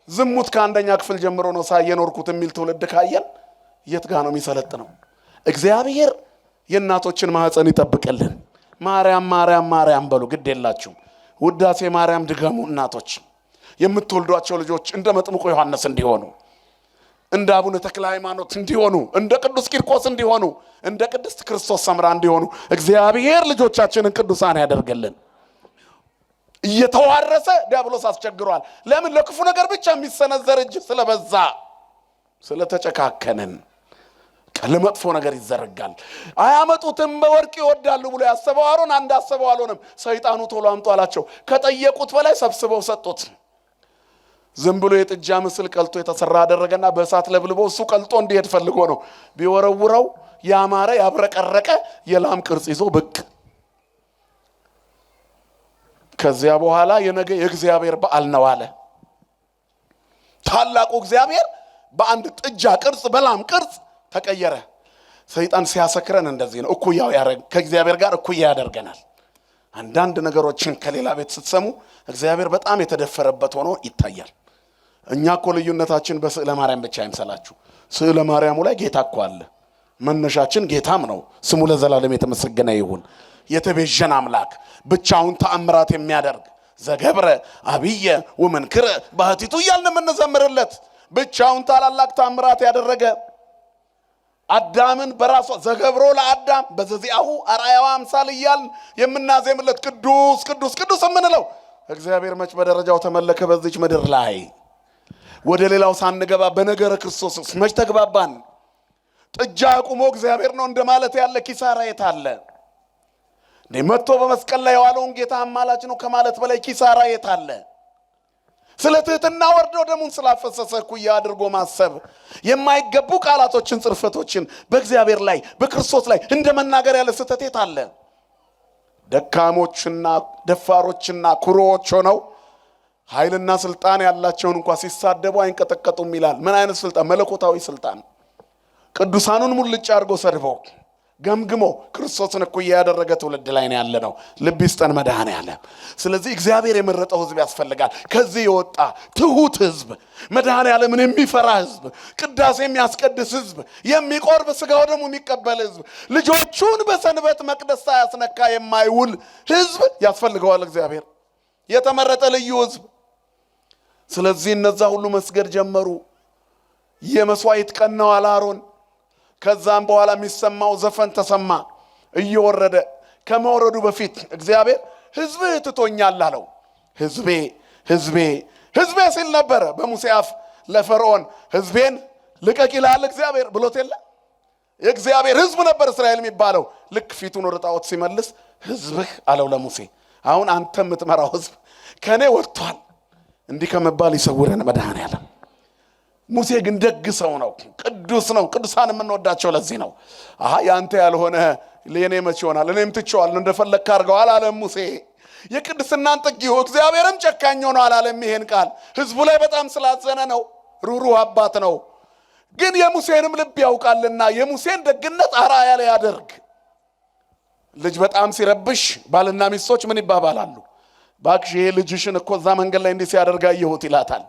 ዝሙት ከአንደኛ ክፍል ጀምሮ ነው ሳየኖርኩት የሚል ትውልድ ካየን የት ጋር ነው የሚሰለጥነው? እግዚአብሔር የእናቶችን ማህፀን ይጠብቅልን። ማርያም ማርያም ማርያም በሉ፣ ግድ የላችሁም። ውዳሴ ማርያም ድገሙ እናቶች። የምትወልዷቸው ልጆች እንደ መጥምቁ ዮሐንስ እንዲሆኑ፣ እንደ አቡነ ተክለ ሃይማኖት እንዲሆኑ፣ እንደ ቅዱስ ቂርቆስ እንዲሆኑ፣ እንደ ቅድስት ክርስቶስ ሰምራ እንዲሆኑ እግዚአብሔር ልጆቻችንን ቅዱሳን ያደርግልን። እየተዋረሰ ዲያብሎስ አስቸግሯል። ለምን? ለክፉ ነገር ብቻ የሚሰነዘር እጅ ስለበዛ ስለተጨካከንን ለመጥፎ ነገር ይዘረጋል። አያመጡትም። በወርቅ ይወዳሉ ብሎ ያሰበው አሮን አንድ አሰበው አልሆነም። ሰይጣኑ ቶሎ አምጡ አላቸው። ከጠየቁት በላይ ሰብስበው ሰጡት። ዝም ብሎ የጥጃ ምስል ቀልጦ የተሰራ አደረገና በእሳት ለብልቦ እሱ ቀልጦ እንዲሄድ ፈልጎ ነው። ቢወረውረው ያማረ ያብረቀረቀ የላም ቅርጽ ይዞ ብቅ። ከዚያ በኋላ የነገ የእግዚአብሔር በዓል ነው አለ። ታላቁ እግዚአብሔር በአንድ ጥጃ ቅርጽ በላም ቅርጽ ተቀየረ። ሰይጣን ሲያሰክረን እንደዚህ ነው። እኩያው ከእግዚአብሔር ጋር እኩያ ያደርገናል። አንዳንድ ነገሮችን ከሌላ ቤት ስትሰሙ እግዚአብሔር በጣም የተደፈረበት ሆኖ ይታያል። እኛ እኮ ልዩነታችን በስዕለ ማርያም ብቻ አይምሰላችሁ። ስዕለ ማርያሙ ላይ ጌታ እኮ አለ። መነሻችን ጌታም ነው። ስሙ ለዘላለም የተመሰገነ ይሁን። የተቤዠን አምላክ ብቻውን ተአምራት የሚያደርግ ዘገብረ አብየ ወመንክረ ባህቲቱ እያልን የምንዘምርለት ብቻውን ታላላቅ ተአምራት ያደረገ አዳምን በራሱ ዘገብሮ ለአዳም በዘዚአሁ አርአያው አምሳል እያልን የምናዜምለት ቅዱስ ቅዱስ ቅዱስ የምንለው እግዚአብሔር መች በደረጃው ተመለከ በዚች ምድር ላይ? ወደ ሌላው ሳንገባ በነገረ ክርስቶስ መች ተግባባን? ጥጃ አቁሞ እግዚአብሔር ነው እንደማለት ያለ ኪሳራ የት አለ? መጥቶ በመስቀል ላይ የዋለውን ጌታ አማላጅ ነው ከማለት በላይ ኪሳራ የት አለ? ስለ ትህትና ወርዶ ደሙን ስላፈሰሰ እኩያ አድርጎ ማሰብ፣ የማይገቡ ቃላቶችን ጽርፈቶችን በእግዚአብሔር ላይ በክርስቶስ ላይ እንደ መናገር ያለ ስህተት የት አለ? ደካሞችና ደፋሮችና ኩሮዎች ሆነው ኃይልና ስልጣን ያላቸውን እንኳን ሲሳደቡ አይንቀጠቀጡም ይላል። ምን አይነት ስልጣን? መለኮታዊ ስልጣን። ቅዱሳኑን ሙልጭ አድርጎ ሰድበው ገምግሞ ክርስቶስን እኩያ ያደረገ ትውልድ ላይ ነው ያለነው። ልብ ይስጠን መድኃኔዓለም። ስለዚህ እግዚአብሔር የመረጠው ሕዝብ ያስፈልጋል። ከዚህ የወጣ ትሁት ሕዝብ፣ መድኃኔዓለምን የሚፈራ ሕዝብ፣ ቅዳሴ የሚያስቀድስ ሕዝብ፣ የሚቆርብ ስጋው ደግሞ የሚቀበል ሕዝብ፣ ልጆቹን በሰንበት መቅደስ ሳያስነካ የማይውል ሕዝብ ያስፈልገዋል እግዚአብሔር። የተመረጠ ልዩ ሕዝብ። ስለዚህ እነዛ ሁሉ መስገድ ጀመሩ። የመስዋዕት ቀን ነው አለ አሮን። ከዛም በኋላ የሚሰማው ዘፈን ተሰማ እየወረደ። ከመውረዱ በፊት እግዚአብሔር ሕዝብህ ትቶኛል አለው። ሕዝቤ ሕዝቤ ሕዝቤ ሲል ነበረ በሙሴ አፍ ለፈርዖን ሕዝቤን ልቀቅ ይላል እግዚአብሔር ብሎት የለ። የእግዚአብሔር ሕዝብ ነበር እስራኤል የሚባለው። ልክ ፊቱን ወደ ጣዖት ሲመልስ ሕዝብህ አለው ለሙሴ። አሁን አንተ የምትመራው ሕዝብ ከኔ ወጥቷል። እንዲህ ከመባል ይሰውረን መድኃኔዓለም። ሙሴ ግን ደግ ሰው ነው፣ ቅዱስ ነው። ቅዱሳን የምንወዳቸው ለዚህ ነው። ያንተ ያልሆነ ለኔ መቼ ይሆናል? እኔም ትቼዋለሁ እንደፈለግክ አድርገው አላለም ሙሴ። የቅድስናን ጥግ ይሁ እግዚአብሔርም ጨካኝ ሆኖ አላለም። ይሄን ቃል ህዝቡ ላይ በጣም ስላዘነ ነው። ሩሩህ አባት ነው። ግን የሙሴንም ልብ ያውቃልና የሙሴን ደግነት አርአያ ላይ ያደርግ። ልጅ በጣም ሲረብሽ ባልና ሚስቶች ምን ይባባላሉ? ባክሽ ይሄ ልጅሽን እኮ እዛ መንገድ ላይ እንዲህ ሲያደርግ አየሁት ይላታል።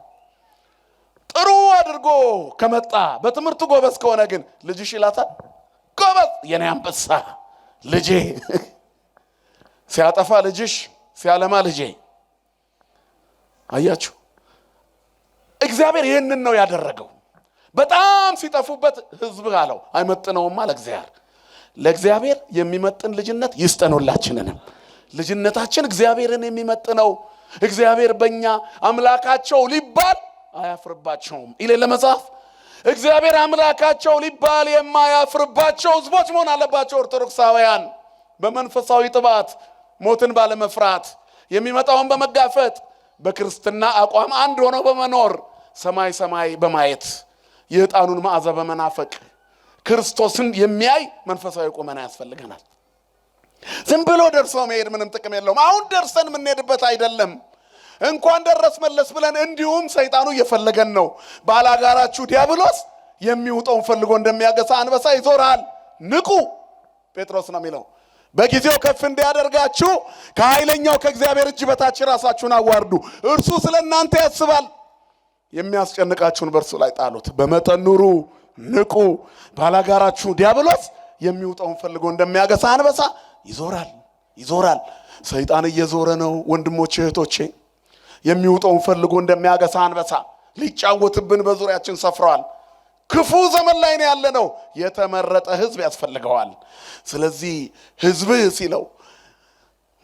ጥሩ አድርጎ ከመጣ በትምህርቱ ጎበዝ ከሆነ ግን ልጅሽ ይላታል ጎበዝ የኔ አንበሳ ልጄ። ሲያጠፋ ልጅሽ፣ ሲያለማ ልጄ። አያችሁ እግዚአብሔር ይህንን ነው ያደረገው። በጣም ሲጠፉበት ህዝብ አለው አይመጥነውም አለ እግዚአብሔር። ለእግዚአብሔር የሚመጥን ልጅነት ይስጠኑላችንንም። ልጅነታችን እግዚአብሔርን የሚመጥነው እግዚአብሔር በእኛ አምላካቸው ሊባል አያፍርባቸውም ይላል ለመጽሐፍ። እግዚአብሔር አምላካቸው ሊባል የማያፍርባቸው ህዝቦች መሆን አለባቸው። ኦርቶዶክሳውያን በመንፈሳዊ ጥባት ሞትን ባለመፍራት የሚመጣውን በመጋፈጥ በክርስትና አቋም አንድ ሆነው በመኖር ሰማይ ሰማይ በማየት የዕጣኑን መዓዛ በመናፈቅ ክርስቶስን የሚያይ መንፈሳዊ ቁመና ያስፈልገናል። ዝም ብሎ ደርሶ መሄድ ምንም ጥቅም የለውም። አሁን ደርሰን የምንሄድበት አይደለም። እንኳን ደረስ መለስ ብለን እንዲሁም ሰይጣኑ እየፈለገን ነው። ባላጋራችሁ ዲያብሎስ የሚውጠውን ፈልጎ እንደሚያገሳ አንበሳ ይዞራል። ንቁ ጴጥሮስ ነው የሚለው። በጊዜው ከፍ እንዲያደርጋችሁ ከኃይለኛው ከእግዚአብሔር እጅ በታች ራሳችሁን አዋርዱ። እርሱ ስለ እናንተ ያስባል። የሚያስጨንቃችሁን በእርሱ ላይ ጣሉት። በመጠን ኑሩ፣ ንቁ። ባላጋራችሁ ዲያብሎስ የሚውጠውን ፈልጎ እንደሚያገሳ አንበሳ ይዞራል። ሰይጣን እየዞረ ነው ወንድሞቼ እህቶቼ። የሚውጠውን ፈልጎ እንደሚያገሳ አንበሳ ሊጫወትብን በዙሪያችን ሰፍሯል። ክፉ ዘመን ላይ ነው ያለነው። የተመረጠ ህዝብ ያስፈልገዋል። ስለዚህ ህዝብህ ሲለው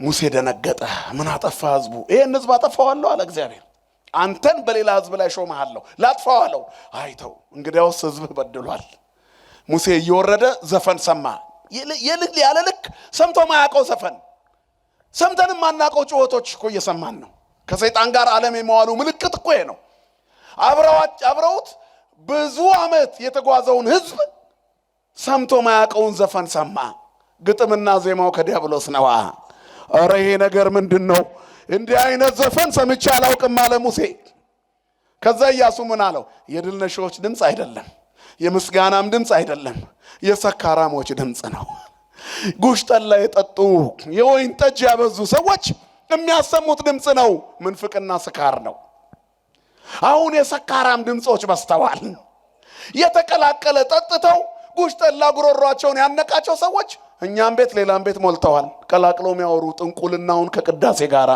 ሙሴ ደነገጠ። ምን አጠፋ ህዝቡ? ይሄን ህዝብ አጠፋዋለሁ አለ እግዚአብሔር። አንተን በሌላ ህዝብ ላይ ሾመሃለሁ ላጥፋው አለው። አይተው እንግዲያውስ ህዝብህ በድሏል። ሙሴ እየወረደ ዘፈን ሰማ። ያለ ልክ ሰምቶ ማያውቀው ዘፈን፣ ሰምተንም ማናውቀው ጩኸቶች እኮ እየሰማን ነው። ከሰይጣን ጋር ዓለም የመዋሉ ምልክት እኮ ነው። አብረውት ብዙ ዓመት የተጓዘውን ህዝብ ሰምቶ ማያውቀውን ዘፈን ሰማ። ግጥምና ዜማው ከዲያብሎስ ነው። ኧረ ይሄ ነገር ምንድነው? እንዲህ አይነት ዘፈን ሰምቼ አላውቅም አለ ሙሴ። ከዛ ኢያሱ ምን አለው? የድል ነሺዎች ድምፅ አይደለም፣ የምስጋናም ድምፅ አይደለም፣ የሰካራሞች ድምፅ ነው። ጉሽ ጠላ የጠጡ የወይን ጠጅ ያበዙ ሰዎች የሚያሰሙት ድምፅ ነው። ምንፍቅና ስካር ነው። አሁን የሰካራም ድምፆች በስተዋል። የተቀላቀለ ጠጥተው ጉሽ ጠላ ጉሮሯቸውን ያነቃቸው ሰዎች እኛም ቤት ሌላም ቤት ሞልተዋል። ቀላቅለው የሚያወሩ ጥንቁልናውን ከቅዳሴ ጋር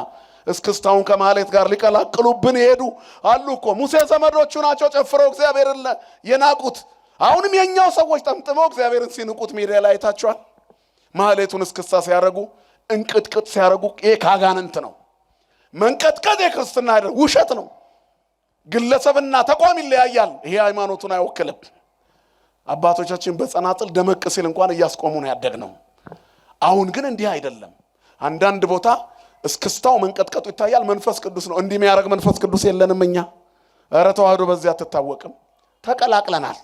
እስክስታውን ከማህሌት ጋር ሊቀላቅሉብን ይሄዱ አሉ እኮ። ሙሴ ዘመዶቹ ናቸው ጨፍረው እግዚአብሔርን የናቁት። አሁንም የኛው ሰዎች ጠምጥመው እግዚአብሔርን ሲንቁት ሚዲያ ላይ አይታችኋል። ማህሌቱን እስክስታ ሲያረጉ እንቅጥቅጥ ሲያረጉ ይሄ ካጋንንት ነው። መንቀጥቀጥ የክርስትና አይደል፣ ውሸት ነው። ግለሰብና ተቋም ይለያያል። ይሄ ሃይማኖቱን አይወክልም። አባቶቻችን በጸናጽል ደመቅ ሲል እንኳን እያስቆሙ ነው ያደግነው። አሁን ግን እንዲህ አይደለም። አንዳንድ ቦታ እስክስታው መንቀጥቀጡ ይታያል። መንፈስ ቅዱስ ነው እንዲህ የሚያደርግ። መንፈስ ቅዱስ የለንም እኛ። ኧረ ተዋህዶ በዚያ አትታወቅም። ተቀላቅለናል።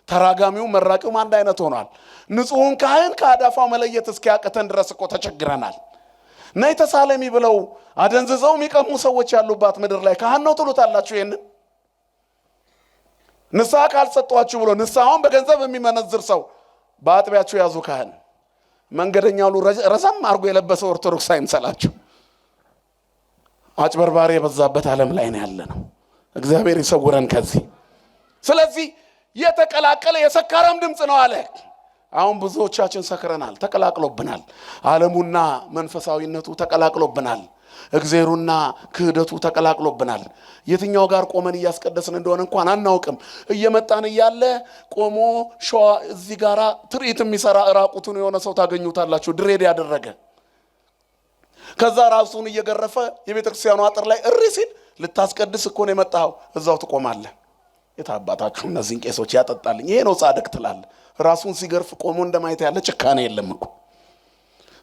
ተራጋሚው መራቂውም አንድ አይነት ሆኗል። ንጹሑን ካህን ከአዳፋው መለየት እስኪያቅተን ድረስ እኮ ተቸግረናል። ነይ ተሳለሚ ብለው አደንዝዘው የሚቀሙ ሰዎች ያሉባት ምድር ላይ ካህን ነው ትሉታላችሁ? ይሄንን ንስሐ ካልሰጧችሁ ብሎ ንስሐውን በገንዘብ የሚመነዝር ሰው በአጥቢያችሁ ያዙ ካህን። መንገደኛው ረዘም አድርጎ የለበሰው ኦርቶዶክስ አይምሰላችሁ። አጭበርባሪ የበዛበት ዓለም ላይ ነው ያለ ነው። እግዚአብሔር ይሰውረን ከዚህ። ስለዚህ የተቀላቀለ የሰካራም ድምፅ ነው አለ። አሁን ብዙዎቻችን ሰክረናል፣ ተቀላቅሎብናል። ዓለሙና መንፈሳዊነቱ ተቀላቅሎብናል። እግዚአብሔሩና ክህደቱ ተቀላቅሎብናል። የትኛው ጋር ቆመን እያስቀደስን እንደሆነ እንኳን አናውቅም። እየመጣን እያለ ቆሞ ሸዋ እዚህ ጋራ ትርኢት የሚሰራ ራቁቱን የሆነ ሰው ታገኙታላችሁ፣ ድሬድ ያደረገ። ከዛ ራሱን እየገረፈ የቤተክርስቲያኑ አጥር ላይ እሪ ሲል ልታስቀድስ እኮ ነው የመጣው፣ እዛው ትቆማለህ። የታባታችሁ እነዚህን ቄሶች ያጠጣልኝ ይሄ ነው ጻድቅ ትላለህ። ራሱን ሲገርፍ ቆሞ እንደማየት ያለ ጭካኔ የለም እኮ።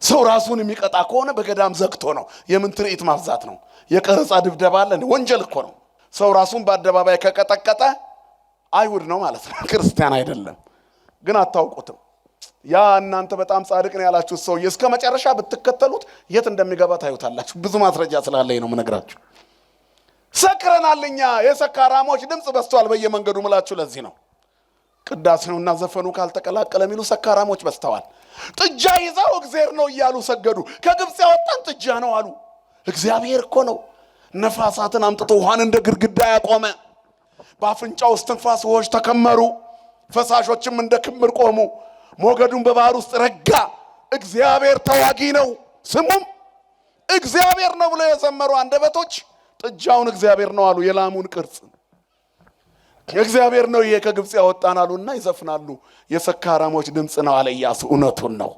ሰው ራሱን የሚቀጣ ከሆነ በገዳም ዘግቶ ነው። የምን ትርኢት ማብዛት ነው? የቀረጻ ድብደባ አለ? ወንጀል እኮ ነው። ሰው ራሱን በአደባባይ ከቀጠቀጠ አይሁድ ነው ማለት ነው፣ ክርስቲያን አይደለም። ግን አታውቁትም። ያ እናንተ በጣም ጻድቅ ነው ያላችሁት ሰው እስከ መጨረሻ ብትከተሉት የት እንደሚገባ ታዩታላችሁ። ብዙ ማስረጃ ስላለኝ ነው የምነግራችሁ። ሰክረናልኛ። የሰካራሞች ድምፅ በዝቷል በየመንገዱ ምላችሁ። ለዚህ ነው ቅዳሴውና ዘፈኑ ካልተቀላቀለ የሚሉ ሰካራሞች በዝተዋል። ጥጃ ይዘው እግዚአብሔር ነው እያሉ ሰገዱ። ከግብፅ ያወጣን ጥጃ ነው አሉ። እግዚአብሔር እኮ ነው ነፋሳትን አምጥቶ ውሃን እንደ ግድግዳ ያቆመ። በአፍንጫው እስትንፋስ ውኆች ተከመሩ፣ ፈሳሾችም እንደ ክምር ቆሙ። ሞገዱን በባህር ውስጥ ረጋ። እግዚአብሔር ተዋጊ ነው፣ ስሙም እግዚአብሔር ነው ብለው የዘመሩ አንደበቶች ጥጃውን እግዚአብሔር ነው አሉ። የላሙን ቅርጽ እግዚአብሔር ነው ይሄ ከግብፅ ያወጣን አሉና ይዘፍናሉ። የሰካራሞች ድምፅ ነው አለ ኢያሱ። እውነቱን ነው።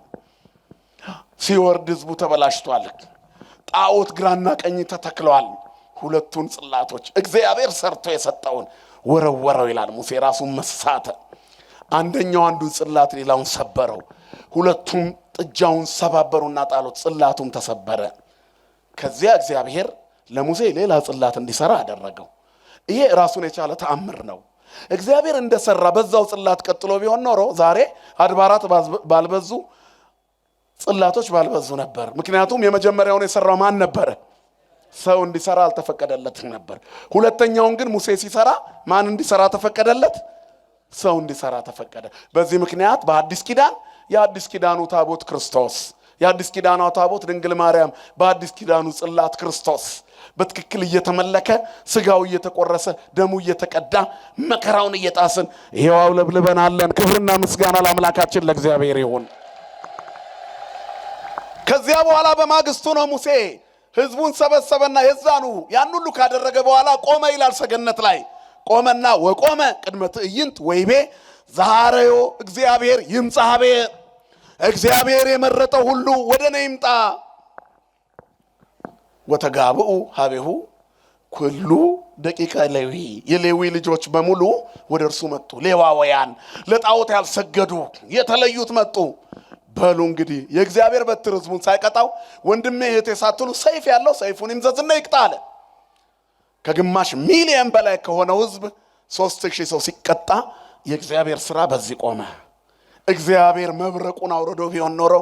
ሲወርድ ህዝቡ ተበላሽቷል። ጣዖት ግራና ቀኝ ተተክለዋል። ሁለቱን ጽላቶች እግዚአብሔር ሰርቶ የሰጠውን ወረወረው ይላል ሙሴ። ራሱን መሳተ። አንደኛው አንዱን ጽላት ሌላውን ሰበረው። ሁለቱም ጥጃውን ሰባበሩና ጣሉት። ጽላቱም ተሰበረ። ከዚያ እግዚአብሔር ለሙሴ ሌላ ጽላት እንዲሰራ አደረገው። ይሄ ራሱን የቻለ ተአምር ነው። እግዚአብሔር እንደሰራ በዛው ጽላት ቀጥሎ ቢሆን ኖሮ ዛሬ አድባራት ባልበዙ፣ ጽላቶች ባልበዙ ነበር። ምክንያቱም የመጀመሪያውን የሰራው ማን ነበረ? ሰው እንዲሰራ አልተፈቀደለትም ነበር። ሁለተኛውን ግን ሙሴ ሲሰራ ማን እንዲሰራ ተፈቀደለት? ሰው እንዲሰራ ተፈቀደ። በዚህ ምክንያት በአዲስ ኪዳን የአዲስ ኪዳኑ ታቦት ክርስቶስ፣ የአዲስ ኪዳኑ ታቦት ድንግል ማርያም፣ በአዲስ ኪዳኑ ጽላት ክርስቶስ በትክክል እየተመለከ ስጋው እየተቆረሰ ደሙ እየተቀዳ መከራውን እየጣስን ይሄው ለብልበናለን። ክብርና ምስጋና ለአምላካችን ለእግዚአብሔር ይሁን። ከዚያ በኋላ በማግስቱ ነው ሙሴ ህዝቡን ሰበሰበና የዛኑ ያን ሁሉ ካደረገ በኋላ ቆመ ይላል። ሰገነት ላይ ቆመና ወቆመ ቅድመ ትዕይንት ወይቤ ዛሬዮ እግዚአብሔር ይምጻቤ፣ እግዚአብሔር የመረጠው ሁሉ ወደ እኔ ይምጣ። ወተጋብኡ ሀቤሁ ኩሉ ደቂቀ ሌዊ፣ የሌዊ ልጆች በሙሉ ወደ እርሱ መጡ። ሌዋውያን ለጣዖት ያልሰገዱ የተለዩት መጡ። በሉ እንግዲህ የእግዚአብሔር በትር ህዝቡን ሳይቀጣው ወንድሜ እህቴ ሳትሉ ሰይፍ ያለው ሰይፉን ይምዘዝና ይቅጣ አለ። ከግማሽ ሚሊዮን በላይ ከሆነው ህዝብ 3000 ሰው ሲቀጣ የእግዚአብሔር ስራ በዚህ ቆመ። እግዚአብሔር መብረቁን አውርዶ ቢሆን ኖሮ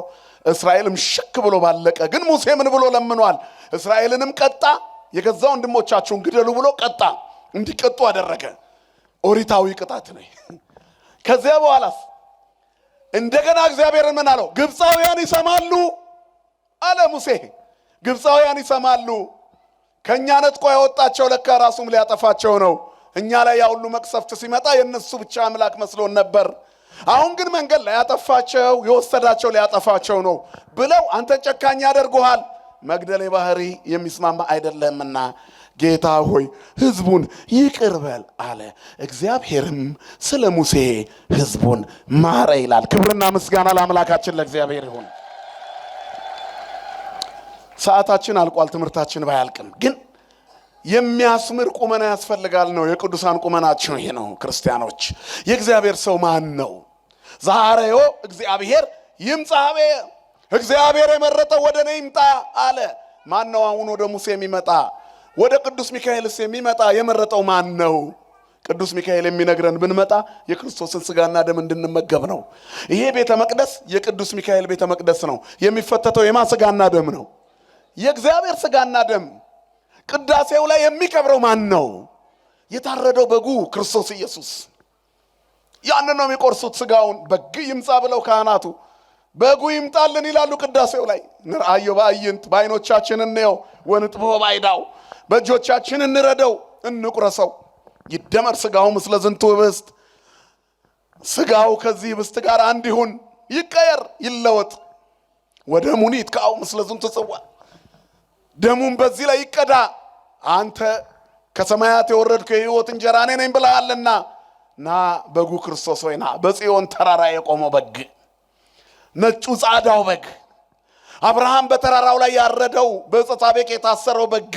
እስራኤልም ሽክ ብሎ ባለቀ። ግን ሙሴ ምን ብሎ ለምኗል? እስራኤልንም ቀጣ። የገዛ ወንድሞቻቸውን ግደሉ ብሎ ቀጣ። እንዲቀጡ አደረገ። ኦሪታዊ ቅጣት ነው። ከዚያ በኋላስ እንደገና እግዚአብሔር ምን አለው? ግብፃውያን ይሰማሉ አለ ሙሴ። ግብፃውያን ይሰማሉ። ከኛ ነጥቆ ያወጣቸው ለካ ራሱም ሊያጠፋቸው ነው። እኛ ላይ ያ ሁሉ መቅሰፍት ሲመጣ የነሱ ብቻ አምላክ መስሎን ነበር። አሁን ግን መንገድ ላይ ያጠፋቸው የወሰዳቸው ሊያጠፋቸው ነው ብለው አንተን ጨካኝ ያደርጉሃል። መግደል ባህሪ የሚስማማ አይደለምና ጌታ ሆይ ህዝቡን ይቅር በል አለ። እግዚአብሔርም ስለ ሙሴ ህዝቡን ማረ ይላል። ክብርና ምስጋና ለአምላካችን ለእግዚአብሔር ይሁን። ሰዓታችን አልቋል። ትምህርታችን ባያልቅም ግን የሚያስምር ቁመና ያስፈልጋል ነው። የቅዱሳን ቁመናቸው ይሄ ነው። ክርስቲያኖች የእግዚአብሔር ሰው ማን ነው? ዛሬዮ እግዚአብሔር ይምጻቤ፣ እግዚአብሔር የመረጠው ወደ እኔ ይምጣ አለ። ማን ነው አሁን ወደ ሙሴ የሚመጣ? ወደ ቅዱስ ሚካኤልስ የሚመጣ የመረጠው ማን ነው? ቅዱስ ሚካኤል የሚነግረን ብንመጣ የክርስቶስን ስጋና ደም እንድንመገብ ነው። ይሄ ቤተ መቅደስ የቅዱስ ሚካኤል ቤተ መቅደስ ነው። የሚፈተተው የማ ስጋና ደም ነው? የእግዚአብሔር ስጋና ደም ቅዳሴው ላይ የሚከብረው ማን ነው? የታረደው በጉ ክርስቶስ ኢየሱስ። ያንን ነው የሚቆርሱት። ስጋውን በግ ይምጣ ብለው ካህናቱ በጉ ይምጣልን ይላሉ ቅዳሴው ላይ። ንርአዮ በአይንት በአይኖቻችን እንየው ወንጥቦ ባይዳው በእጆቻችን እንረደው እንቁረሰው። ይደመር ስጋው ምስለ ዝንቱ ህብስት ስጋው ከዚህ ህብስት ጋር አንድ ይሁን ይቀየር ይለወጥ። ወደሙኒ ይትካው ምስለ ዝንቱ ጽዋ ደሙን በዚህ ላይ ይቀዳ። አንተ ከሰማያት የወረድከው የሕይወት እንጀራ እኔ ነኝ ብለሃልና ና በጉ ክርስቶስ ሆይ ና። በጽዮን ተራራ የቆመው በግ ነጩ ጻዳው በግ አብርሃም በተራራው ላይ ያረደው በዕፀ ሳቤቅ የታሰረው በግ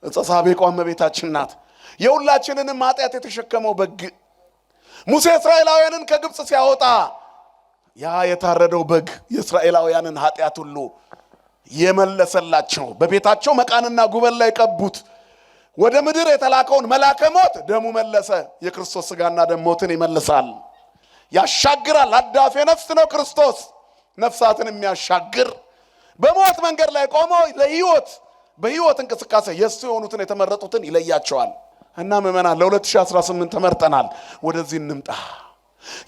ዕፀ ሳቤቅ እመቤታችን ናት። የሁላችንንም ኃጢአት የተሸከመው በግ ሙሴ እስራኤላውያንን ከግብፅ ሲያወጣ ያ የታረደው በግ የእስራኤላውያንን ኃጢአት ሁሉ የመለሰላቸው። በቤታቸው መቃንና ጉበል ላይ ቀቡት። ወደ ምድር የተላከውን መላከ ሞት ደሙ መለሰ። የክርስቶስ ስጋና ደም ሞትን ይመልሳል፣ ያሻግራል። አዳፌ ነፍስ ነው ክርስቶስ፣ ነፍሳትን የሚያሻግር በሞት መንገድ ላይ ቆሞ ለህይወት በህይወት እንቅስቃሴ የሱ የሆኑትን የተመረጡትን ይለያቸዋል። እና ምእመናን ለ2018 ተመርጠናል። ወደዚህ እንምጣ።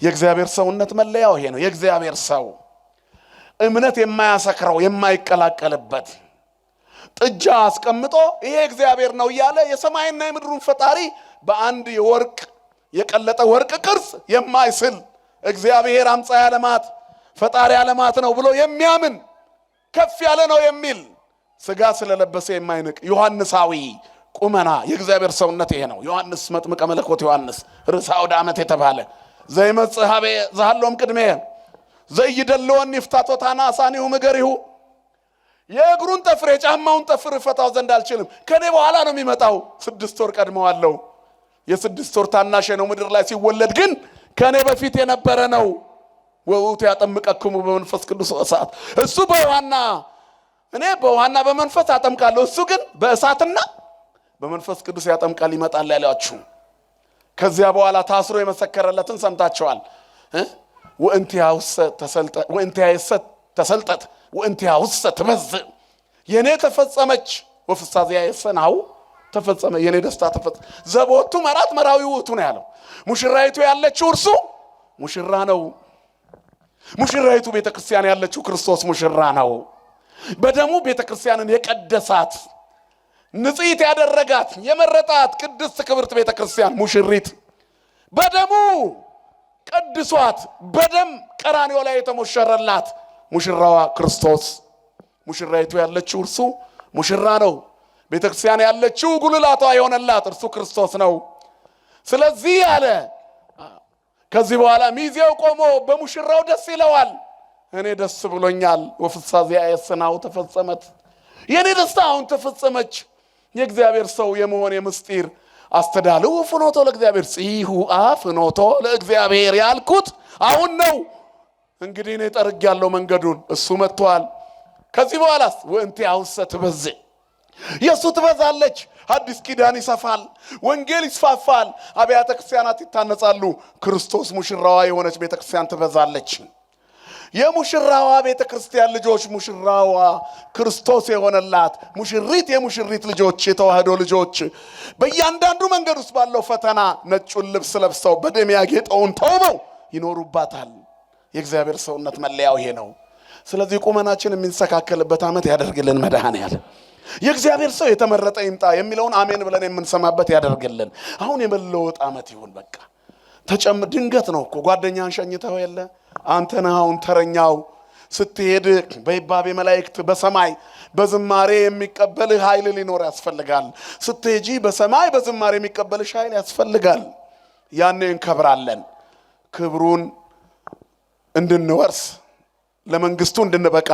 የእግዚአብሔር ሰውነት መለያው ይሄ ነው። የእግዚአብሔር ሰው እምነት የማያሰክረው የማይቀላቀልበት ጥጃ አስቀምጦ ይሄ እግዚአብሔር ነው እያለ የሰማይና የምድሩን ፈጣሪ በአንድ የወርቅ የቀለጠ ወርቅ ቅርጽ የማይስል እግዚአብሔር አምጻ ዓለማት ፈጣሪ ዓለማት ነው ብሎ የሚያምን ከፍ ያለ ነው የሚል ስጋ ስለለበሰ የማይንቅ ዮሐንሳዊ ቁመና የእግዚአብሔር ሰውነት ይሄ ነው። ዮሐንስ መጥምቀ መለኮት ዮሐንስ ርዕሰ አውደ ዓመት የተባለ ዘይመጽሐበ ዘሃሎም ቅድሜ ዘይደለወን ይፍታቶታና አሳኒሁ ምገሪሁ የእግሩን ጠፍር የጫማውን ጠፍር ፈታው ዘንድ አልችልም። ከኔ በኋላ ነው የሚመጣው። 6 ወር ቀድመዋለሁ። የ6 ወር ታናሽ ነው ምድር ላይ ሲወለድ ግን ከኔ በፊት የነበረ ነው። ወውቱ ያጠምቀክሙ በመንፈስ ቅዱስ እሳት። እሱ በውሃና እኔ በውሃና በመንፈስ አጠምቃለሁ፣ እሱ ግን በእሳትና በመንፈስ ቅዱስ ያጠምቃል ይመጣል ያላችሁ። ከዚያ በኋላ ታስሮ የመሰከረለትን ሰምታችኋል። ወእንቲያውሰ ተሰልጠት ወእንቲያውሰ ትበዝእ የኔ ተፈጸመች ወፍሳዚያ የሰናው ተፈጸመ የኔ ደስታ ተፈጸመ። ዘቦቱ መራት መራዊ ውእቱ ነው ያለው። ሙሽራይቱ ያለችው እርሱ ሙሽራ ነው። ሙሽራይቱ ቤተክርስቲያን ያለችው ክርስቶስ ሙሽራ ነው። በደሙ ቤተክርስቲያንን የቀደሳት ንጽሕት ያደረጋት የመረጣት ቅድስት ክብርት ቤተክርስቲያን ሙሽሪት በደሙ ቀድሷት በደም ቀራንዮ ላይ የተሞሸረላት ሙሽራዋ ክርስቶስ። ሙሽራይቱ ያለችው እርሱ ሙሽራ ነው። ቤተክርስቲያን ያለችው ጉልላቷ የሆነላት እርሱ ክርስቶስ ነው። ስለዚህ አለ ከዚህ በኋላ ሚዜው ቆሞ በሙሽራው ደስ ይለዋል። እኔ ደስ ብሎኛል። ወፍሳዚያ የሰናው ተፈጸመት የኔ ደስታ አሁን ተፈጸመች። የእግዚአብሔር ሰው የመሆን የምስጢር አስተዳልው ፍኖቶ ለእግዚአብሔር ጽይሁ ፍኖቶ ለእግዚአብሔር ያልኩት አሁን ነው። እንግዲህ እኔ ጠርግ ያለው መንገዱን እሱ መጥቷል። ከዚህ በኋላስ ወእንቲአውሰ ትበዝእ የሱ ትበዛለች። አዲስ ኪዳን ይሰፋል፣ ወንጌል ይስፋፋል፣ አብያተ ክርስቲያናት ይታነጻሉ። ክርስቶስ ሙሽራዋ የሆነች ቤተክርስቲያን ትበዛለች። የሙሽራዋ ቤተክርስቲያን ልጆች ሙሽራዋ ክርስቶስ የሆነላት ሙሽሪት የሙሽሪት ልጆች የተዋህዶ ልጆች በእያንዳንዱ መንገድ ውስጥ ባለው ፈተና ነጩን ልብስ ለብሰው በደም ያጌጠውን ተውበው ይኖሩባታል። የእግዚአብሔር ሰውነት መለያው ይሄ ነው። ስለዚህ ቁመናችን የሚንሰካከልበት ዓመት ያደርግልን መድኃኔዓለም። የእግዚአብሔር ሰው የተመረጠ ይምጣ የሚለውን አሜን ብለን የምንሰማበት ያደርግልን። አሁን የመለወጥ ዓመት ይሁን። በቃ ድንገት ነው እኮ ጓደኛን ሸኝተው የለ አንተ ነህ አሁን ተረኛው። ስትሄድ በይባቤ መላእክት በሰማይ በዝማሬ የሚቀበልህ ኃይል ሊኖር ያስፈልጋል። ስትሄጂ በሰማይ በዝማሬ የሚቀበልሽ ኃይል ያስፈልጋል። ያኔ እንከብራለን። ክብሩን እንድንወርስ ለመንግስቱ እንድንበቃ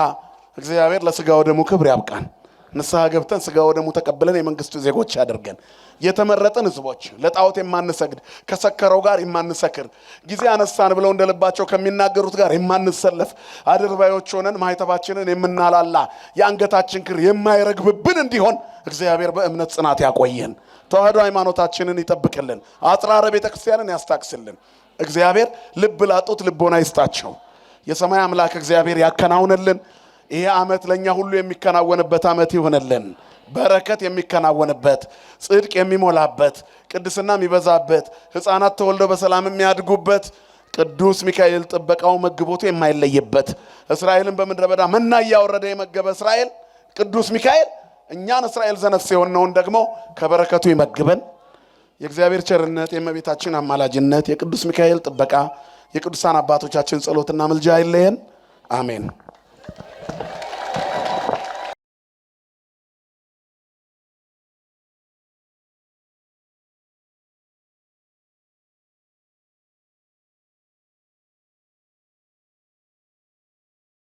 እግዚአብሔር ለሥጋው ደሙ ክብር ያብቃን። ንስሐ ገብተን ሥጋው ደሙ ተቀብለን የመንግስቱ ዜጎች ያደርገን። የተመረጥን ሕዝቦች ለጣዖት የማንሰግድ ከሰከረው ጋር የማንሰክር ጊዜ አነሳን ብለው እንደልባቸው ከሚናገሩት ጋር የማንሰለፍ አድርባዮች ሆነን ማይተባችንን የምናላላ የአንገታችን ክር የማይረግብብን እንዲሆን እግዚአብሔር በእምነት ጽናት ያቆየን። ተዋህዶ ሃይማኖታችንን ይጠብቅልን። አጽራረ ቤተክርስቲያንን ያስታክስልን። እግዚአብሔር ልብ ላጡት ልቦና ይስጣቸው። የሰማይ አምላክ እግዚአብሔር ያከናውንልን። ይሄ ዓመት ለኛ ሁሉ የሚከናወንበት ዓመት ይሆነልን። በረከት የሚከናወንበት፣ ጽድቅ የሚሞላበት፣ ቅድስና የሚበዛበት፣ ሕፃናት ተወልደው በሰላም የሚያድጉበት፣ ቅዱስ ሚካኤል ጥበቃው መግቦቱ የማይለይበት፣ እስራኤልን በምድረ በዳ መና እያወረደ የመገበ እስራኤል ቅዱስ ሚካኤል እኛን እስራኤል ዘነፍስ የሆነውን ደግሞ ከበረከቱ ይመግበን። የእግዚአብሔር ቸርነት፣ የእመቤታችን አማላጅነት፣ የቅዱስ ሚካኤል ጥበቃ፣ የቅዱሳን አባቶቻችን ጸሎትና ምልጃ አይለየን። አሜን።